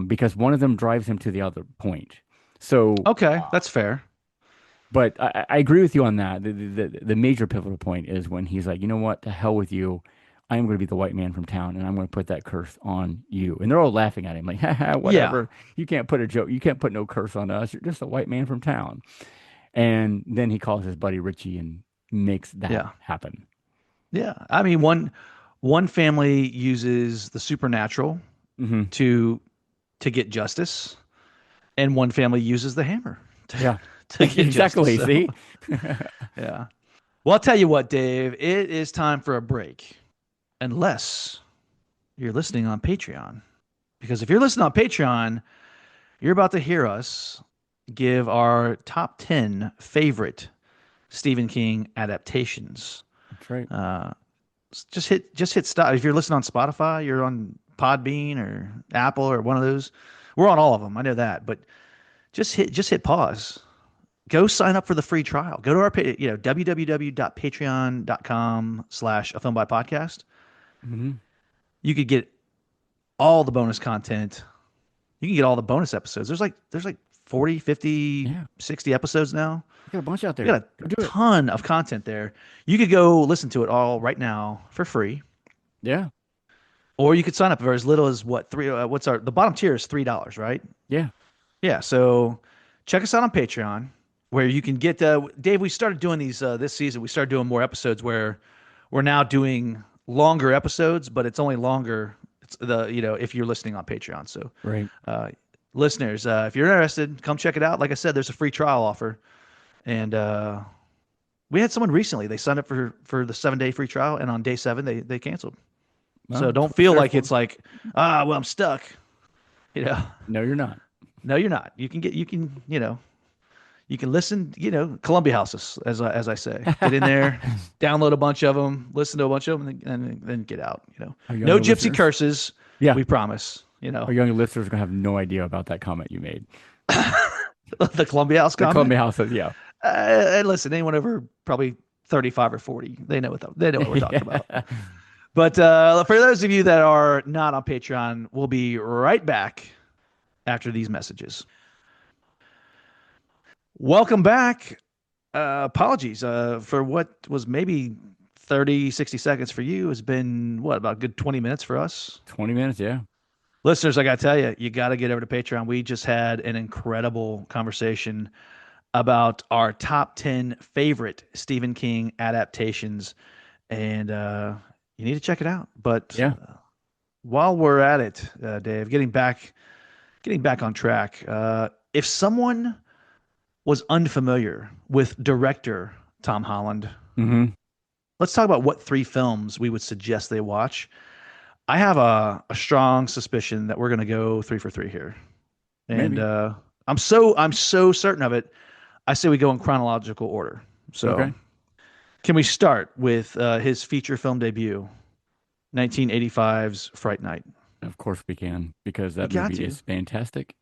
Because one of them drives him to the other point. So, Okay, that's fair. but I agree with you on that. The major pivotal point is when he's like, you know what, to hell with you. I am going to be the white man from town, and I'm going to put that curse on you. And they're all laughing at him, like, haha, Yeah. whatever. You can't put a joke. You can't put no curse on us. You're just a white man from town. And then he calls his buddy Richie and makes that Yeah. happen. Yeah. I mean, one family uses the supernatural Hmm. to get justice, and one family uses the hammer to, Yeah, to get justice. exactly. So, See? yeah. Well, I'll tell you what, Dave, it is time for a break. Unless you're listening on Patreon. Because if you're listening on Patreon, you're about to hear us give our top 10 favorite Stephen King adaptations. That's right. Uh, just hit stop. If you're listening on Spotify, you're on Podbean or Apple or one of those. We're on all of them. I know that, but just hit pause. Go sign up for the free trial. Go to our www.patreon.com/a film by podcast. Hmm. You could get all the bonus content. You can get all the bonus episodes. There's like 40, 50, Yeah, 60 episodes now. you got a bunch out We there. got Go a do it. ton of content there. You could go listen to it all right now for free, Yeah, or you could sign up for as little as what three. What's the bottom tier is $3, right? yeah. Yeah. So check us out on Patreon, where you can get. Dave, we started doing these this season. We started doing more episodes where we're now doing longer episodes, but it's only longer. It's if you're listening on Patreon. So Right. uh, listeners, if you're interested, come check it out. Like I said, there's a free trial offer, and we had someone recently. They signed up for the 7-day free trial, and on day 7 they canceled. Well, So that's don't what it's feel there like for. it's like well, I'm stuck. You know, No, you're not. no, you're not. You can listen. Columbia houses, as I say, get in there, download a bunch of them, listen to a bunch of them, and then get out. Our No younger gypsy listeners. curses. Yeah, We promise. our younger listeners are gonna have no idea about that comment you made. The Columbia House The comment. Columbia House says, yeah. And listen, anyone over probably 35 or 40, they know what we're talking about. Yeah. But for those of you that are not on Patreon, we'll be right back after these messages. Welcome back. Apologies for what was maybe 30, 60 seconds for you has been what, about a good 20 minutes for us. 20 minutes, yeah. Listeners, I got to tell you, you got to get over to Patreon. We just had an incredible conversation about our top 10 favorite Stephen King adaptations, and you need to check it out. But Yeah. while we're at it, Dave, getting back on track, if someone was unfamiliar with director Tom Holland, Hmm. let's talk about what three films we would suggest they watch. I have a strong suspicion that we're going to go three for three here, and Maybe. I'm so certain of it. I say we go in chronological order. So, Okay. can we start with his feature film debut, 1985's Fright Night? Of course we can, because We that got movie to. is fantastic.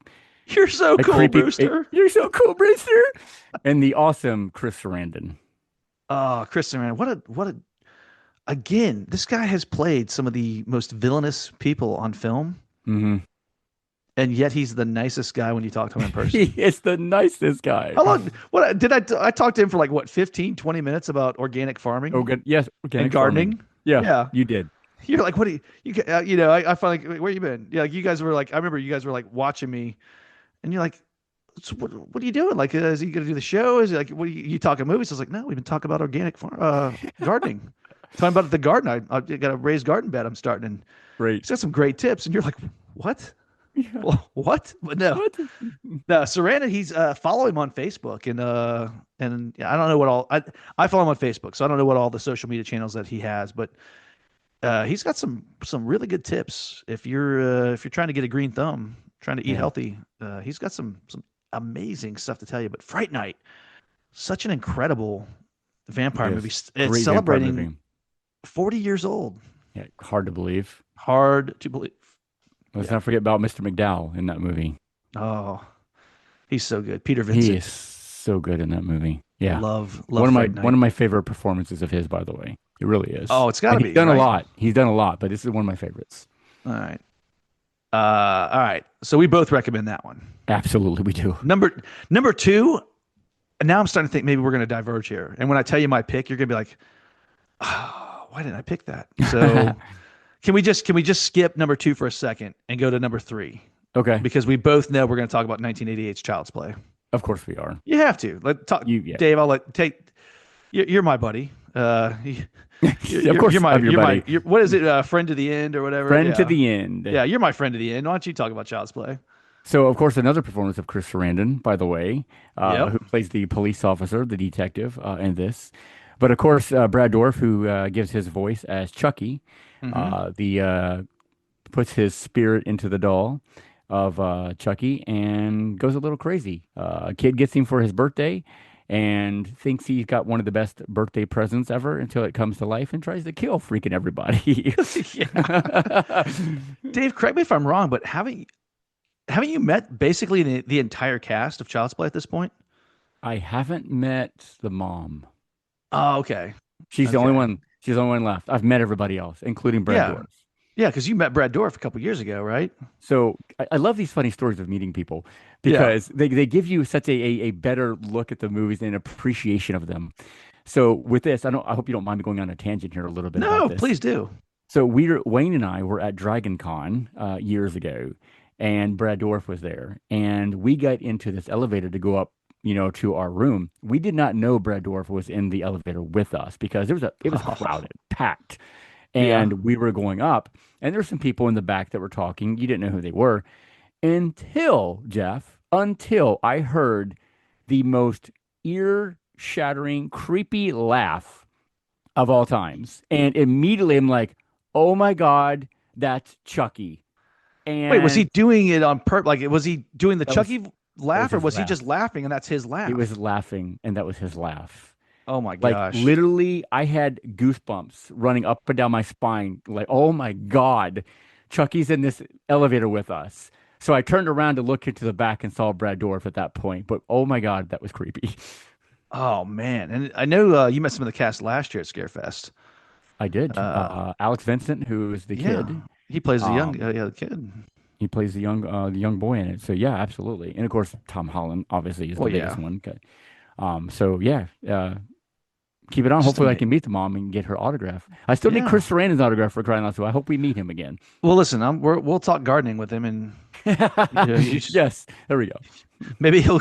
You're so A cool, creepy. Brewster. You're so cool, Brewster. And the awesome Chris Sarandon. Oh, Kristen, man, what a again. This guy has played some of the most villainous people on film, Hmm. and yet he's the nicest guy when you talk to him in He person. is the nicest guy. How long? What did I talked to him for like what 15, 20 minutes about organic Oh, farming good. Yes, and organic farming. gardening? Yeah, Yeah. you did. You're like, what do I finally, where you been? Yeah, like you guys were like, I remember you guys were like watching me, and you're like, so what are you doing? Like, is he gonna do the show? Is he like, what are you talking movies? I was like, no, we've been talking about organic gardening, talking about the garden. I got a raised garden bed I'm starting, and Great. he's got some great tips. And you're like, what? Yeah. Well, what? But no, What? no, Sarandon, he's follow him on Facebook, and yeah, I don't know what all I follow him on Facebook, so I don't know what all the social media channels that he has, but he's got some really good tips if you're trying to get a green thumb, trying to eat Yeah. healthy. He's got some amazing stuff to tell you. But Fright Night, such an incredible vampire movie. Yes. It's Great vampire celebrating movie. 40 years old. Yeah. Hard to believe. Hard to believe. Let's Yeah. not forget about Mr. McDowell in that movie. Oh, he's so good. Peter He is Vincent. so good in that movie. Yeah. Love One of my Fright one Night. of my favorite performances of his, by the way. It really is. Oh, it's got And to he's be done a right. lot. He's done a lot, but this is one of my favorites. All right. All right. So we both recommend that one. Absolutely, we do. Number two. And now I'm starting to think maybe we're going to diverge here. And when I tell you my pick, you're going to be like, oh, why didn't I pick that? So can we just skip number two for a second and go to number three? Okay. Because we both know we're going to talk about 1988's Child's Play. Of course we are. You have to. Let talk, Yeah. Dave. I'll let take. You're my buddy. Of course You're my I'm your buddy. what is it? Friend to the end or whatever. Friend to Yeah, the end. yeah. You're my friend to the end. Why don't you talk about Child's Play? So, of course, another performance of Chris Sarandon, by the way, Yep. who plays the police officer, the detective in this. But of course, Brad Dourif, who gives his voice as Chucky, Mm-hmm. the puts his spirit into the doll of Chucky and goes a little crazy. A kid gets him for his birthday and thinks he's got one of the best birthday presents ever until it comes to life and tries to kill freaking everybody. Yeah. Dave, correct me if I'm wrong, but haven't you met basically the entire cast of Child's Play at this point? I haven't met the mom. Oh, okay. She's the only Okay. one. She's the only one left. I've met everybody else, including Brad Yeah. Dourif. Yeah, because you met Brad Dourif a couple years ago, right? So I love these funny stories of meeting people Yeah. because they give you such a better look at the movies and appreciation of them. So with this, I hope you don't mind me going on a tangent here a little bit about No, this. please do. So Wayne and I were at Dragon Con years ago, and Brad Dourif was there, and we got into this elevator to go up, to our room. We did not know Brad Dourif was in the elevator with us because it was Oh, crowded, packed, yeah. and we were going up, and there were some people in the back that were talking. You didn't know who they were until I heard the most ear-shattering, creepy laugh of all times, and immediately I'm like, oh my God, that's Chucky. Wait, was And he doing it on purpose? Like, was he doing the that was Chucky that was laugh, or his was he laugh. just laughing and that's his He laugh? was laughing, and that was his laugh. Oh my Like gosh. literally, I had goosebumps running up and down my spine. Like, oh my God, Chucky's in this elevator with us. So I turned around to look into the back and saw Brad Dourif at that point. But oh my God, that was creepy. Oh man. And I know you met some of the cast last year at Scarefest. I did. Uh, Alex Vincent, who's the yeah. kid. He plays the young Um, yeah, the kid. He plays the young boy in it. So yeah, absolutely. And of course, Tom Holland obviously is Well, the biggest yeah, one. Okay. So yeah, keep it on. just Hopefully, I amazing. can meet the mom and get her autograph. I still need Yeah. Chris Sarandon's autograph for crying out loud. I hope we meet him again. Well, listen, we'll talk gardening with him, and you just, Yes, there we go. maybe he'll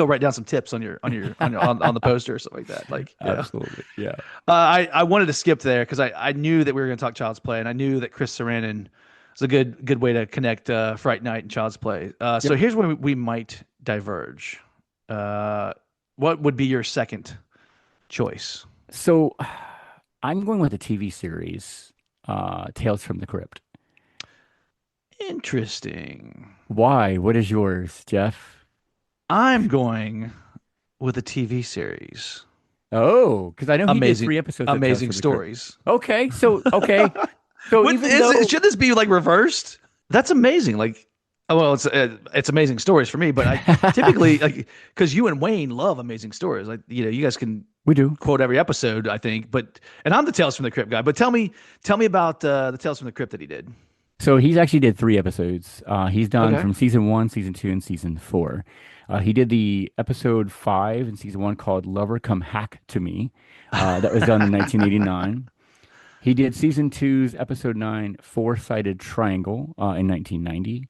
write down some tips on the poster or something like that. Like, Absolutely. Yeah. I wanted to skip there because I knew that we were going to talk Child's Play, and I knew that Chris Sarandon is a good way to connect Fright Night and Child's Play. So Yep. here's where we might diverge. Uh, what would be your second choice? So I'm going with the TV series, Tales from the Crypt. Interesting. Why? What is yours, Jeff? I'm going with a TV series. Oh, because I know he did Amazing, 3 episodes of Tales amazing from the Crypt. stories. Okay. So What even though should this be like reversed? That's amazing. Like, oh, well, it's amazing stories for me, but I typically like because you and Wayne love amazing stories. Like, you guys can we do. quote every episode, I think. But and I'm the Tales from the Crypt guy. But tell me about the Tales from the Crypt that he did. So he's actually did 3 episodes. He's done Okay. from season 1, season 2, and season 4. He did the episode 5 in season 1 called "Lover Come Hack to Me." That was done in 1989. He did season two's episode 9, Four-Sided Triangle, in 1990.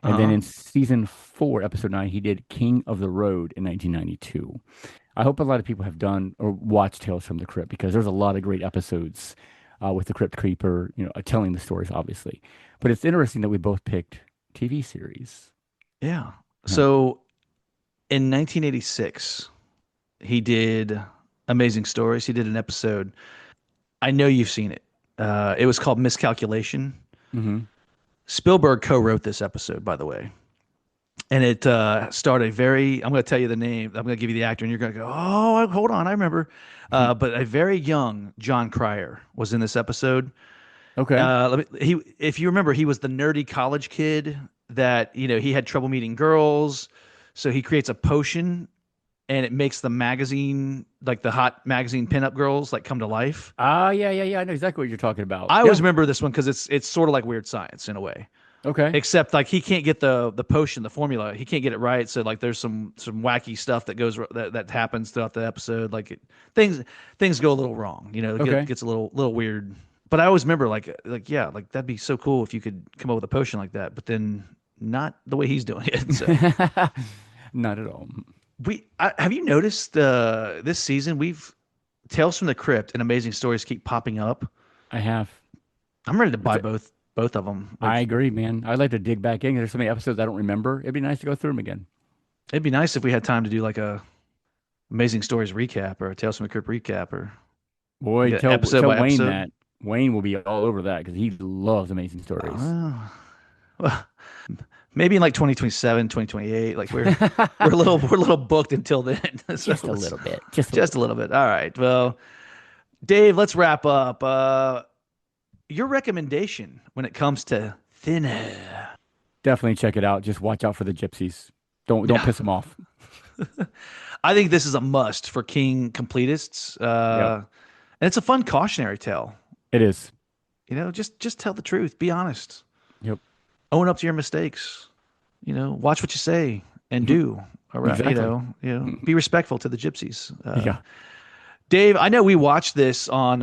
And then Uh-huh. in season 4, episode 9, he did King of the Road in 1992. I hope a lot of people have done or watched Tales from the Crypt because there's a lot of great episodes with the Crypt Keeper, telling the stories, obviously. But it's interesting that we both picked TV series. Yeah. Yeah. So in 1986, he did Amazing Stories. He did an episode. I know you've seen it. It was called Miscalculation. Hmm. Spielberg co-wrote this episode, by the way, and it starred a very. I'm going to tell you the name. I'm going to give you the actor, and you're going to go, "Oh, hold on, I remember." But a very young John Cryer was in this episode. Okay. If you remember, he was the nerdy college kid that he had trouble meeting girls, so he creates a potion, and it makes the magazine, like the hot magazine pinup girls, like come to life. Yeah. I know exactly what you're talking about. I always Yeah. remember this one because it's sort of like Weird Science in a way. Okay. Except like he can't get the potion, the formula. He can't get it right. So like there's some wacky stuff that happens throughout the episode. Like things things go a little wrong. It Okay. gets a little weird. But I always remember like yeah, like that'd be so cool if you could come up with a potion like that. But then not the way he's doing it. So Not at all. have you noticed this season we've Tales from the Crypt and Amazing Stories keep popping up. I have. I'm ready to buy It's both of them. I Like agree, man. I'd like to dig back in. There's so many episodes I don't remember. It'd be nice to go through them again. it'd be nice if we had time to do like a Amazing Stories recap or a Tales from the Crypt recap or Boy, yeah, tell episode tell by Wayne episode. that. Wayne will be all over that because he loves amazing stories. Oh, well, maybe in like 2027, 2028. Like we're a little booked until then. So Just a let's little bit. Just a just little a bit. little bit. All right. Well, Dave, let's wrap up. Your recommendation when it comes to thinner. Definitely check it out. Just watch out for the gypsies. Don't Yeah. piss them off. I think this is a must for King completists. Yep. And it's a fun cautionary tale. It is. Just tell the truth. Be honest. Yep. Own up to your mistakes. Watch what you say and do. All right, Exactly. be respectful to the gypsies. Yeah. Dave, I know we watched this on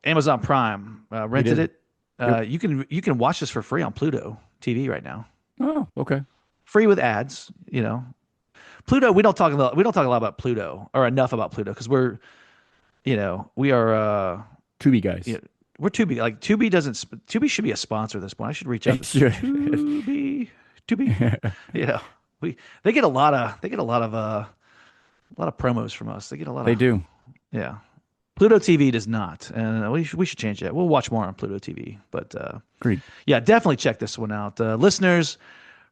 Amazon Prime. We Rented did. it. Yep. You can watch this for free on Pluto TV right now. Oh, okay. Free with ads. Pluto. We don't talk a lot about Pluto or enough about Pluto because we are. Tubi guys. Yeah, we're Tubi. Like Tubi should be a sponsor at this point. I should reach out It to should. Tubi. Tubi. You know, they get a lot of promos from us. They get a lot They of do. yeah. Pluto TV does not, and we should change that. We'll watch more on Pluto TV, but Agreed. yeah, definitely check this one out, listeners.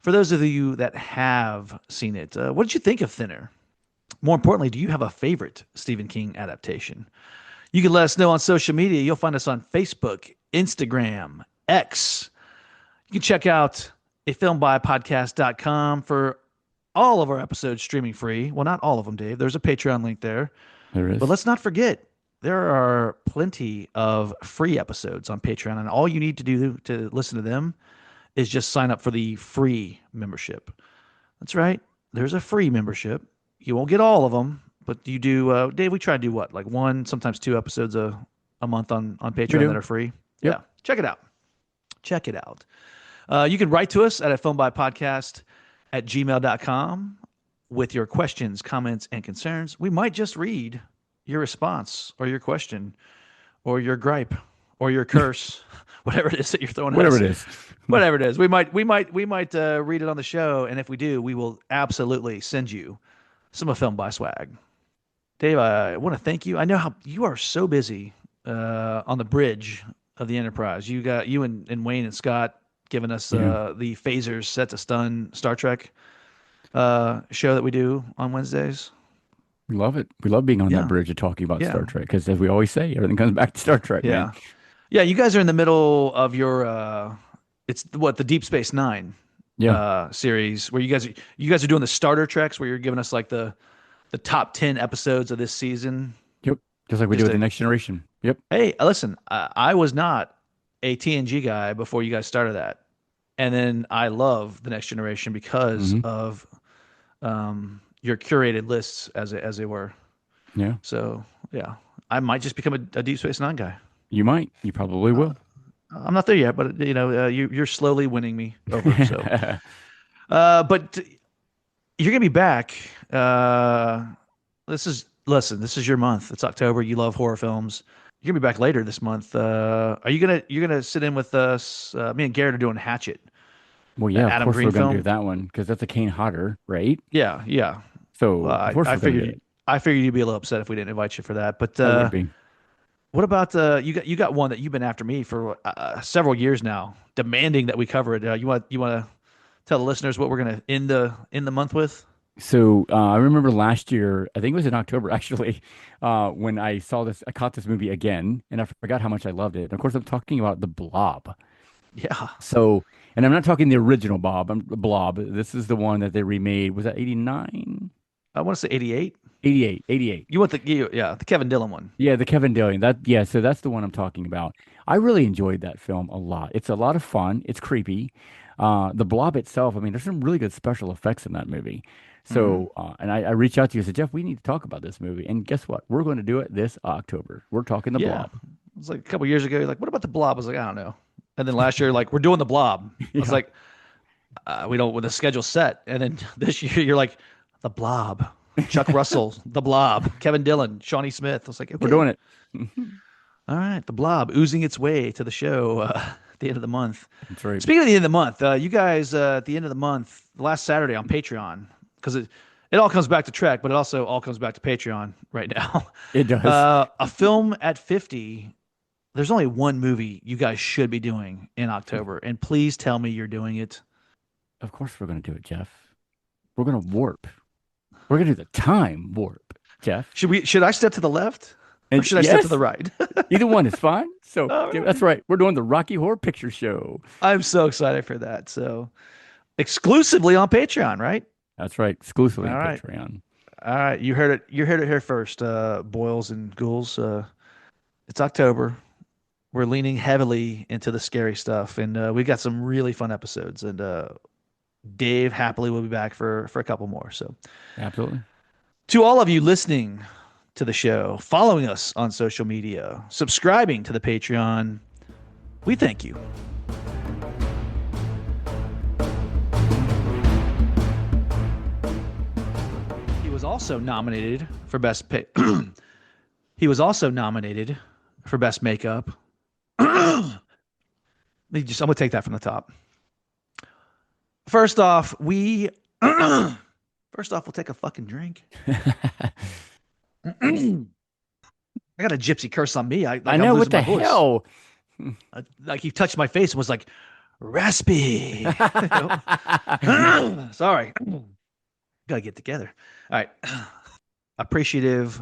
For those of you that have seen it, what did you think of Thinner? More importantly, do you have a favorite Stephen King adaptation? You can let us know on social media. You'll find us on Facebook, Instagram, X. You can check out afilmbypodcast.com for all of our episodes streaming free. Well, not all of them, Dave. There's a Patreon link there. There But is. let's not forget, there are plenty of free episodes on Patreon. And all you need to do to listen to them is just sign up for the free membership. That's right. There's a free membership. You won't get all of them, but you do. Dave, we try to do what, like one, sometimes two episodes a month on We Patreon that do. are free. Yep. Yeah, check it out. Check it out. You can write to us at a filmbypodcast at gmail.com with your questions, comments, and concerns. We might just read your response or your question or your gripe or your curse, whatever it is that you're throwing at Whatever us. it is. Whatever it is, we might read it on the show, and if we do, we will absolutely send you some of Film by Swag. Dave, I want to thank you. I know how you are so busy on the bridge of the Enterprise. You and Wayne and Scott giving us Yeah. the Phasers Set to Stun Star Trek show that we do on Wednesdays. We love it. We love being on that Yeah, bridge and talking about yeah, Star Trek because, as we always say, everything comes back to Star Trek, man. yeah, yeah. You guys are in the middle of your it's what the Deep Space Nine Yeah. series where you guys are doing the starter treks where you're giving us like the top 10 episodes of this season. Yep. Just like we do Just with the a Next Generation. Yep. Hey, listen, I was not a TNG guy before you guys started that. And then I love the Next Generation because Hmm. of your curated lists as they were. Yeah. So yeah, I might just become a Deep Space Nine guy. You might. You probably will. I'm not there yet, but you're slowly winning me over. So, but you're gonna be back. This is your month. It's October. You love horror films. You're gonna be back later this month. Are you're gonna sit in with us? Me and Garrett are doing Hatchet, Well, yeah, that of Adam course Green we're going to do film. that one because that's a Kane Hodder, right? Yeah, yeah. Well, So, of I, course I we're going to do figured it. I figured you'd be a little upset if we didn't invite you for that. But I would be. what about you got one that you've been after me for several years now, demanding that we cover it. You want to tell the listeners what we're gonna end the month with? So, I remember last year, I think it was in October actually, when I caught this movie again, and I forgot how much I loved it. And of course, I'm talking about The Blob. Yeah, So, and I'm not talking the original Blob. This is the one that they remade. Was that 89? I want to say 88. 88, 88. You want the Kevin Dillon one? Yeah, the Kevin Dillon. Yeah, so that's the one I'm talking about. I really enjoyed that film a lot. It's a lot of fun. It's creepy. The Blob itself, I mean, there's some really good special effects in that movie. Hmm. So, and I reached out to you and said, Jeff, we need to talk about this movie. And guess what? We're going to do it this October. We're talking The Yeah, Blob. it was like a couple years ago. You're like, what about the Blob? I was like, I don't know. And then last year, like, we're doing the Blob. I was Yeah, like, we don't with the schedule set. And then this year, you're like, the Blob, Chuck Russell, the Blob, Kevin Dillon, Shawnee Smith. I was like, we're okay, doing it. all right, the Blob oozing its way to the show at the end of the month. That's right. Speaking of the end of the month, you guys at the end of the month, last Saturday on Patreon, because it all comes back to Trek, but it also all comes back to Patreon right now. It does. A film at 50. There's only one movie you guys should be doing in October, and please tell me you're doing it. Of course we're going to do it, Jeff. We're going to warp. We're going to do the time warp, Jeff. Should I step to the left or And should I step to yes, the right? either one is fine. So All yeah, that's right. right. We're doing the Rocky Horror Picture Show. I'm so excited for that. So exclusively on Patreon, right? That's right. Exclusively All on right. Patreon. All right. You heard it. You heard it here first, boils and ghouls. It's October. We're leaning heavily into the scary stuff, and we got some really fun episodes. And Dave happily will be back for a couple more. So Absolutely. to all of you listening to the show, following us on social media, subscribing to the Patreon, we thank you. He was also nominated for best pay. He was also nominated for best makeup. I'm gonna take that from the top. First off, first off we'll take a fucking drink. I got a gypsy curse on me. I I'm know what losing the my voice. hell. Like he touched my face and was like raspy. Sorry, gotta get together. All right, appreciative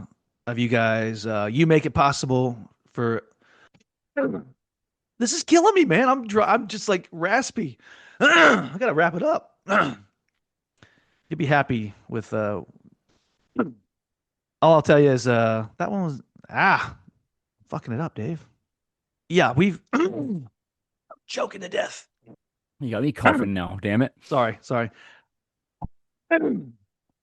of you guys. You make it possible for. This is killing me, man. I'm just like raspy. I gotta wrap it up. You'll be happy with. All I'll tell you is that one was fucking it up, Dave. Yeah, we've choking to death. You got me coughing now, damn it. Sorry, sorry.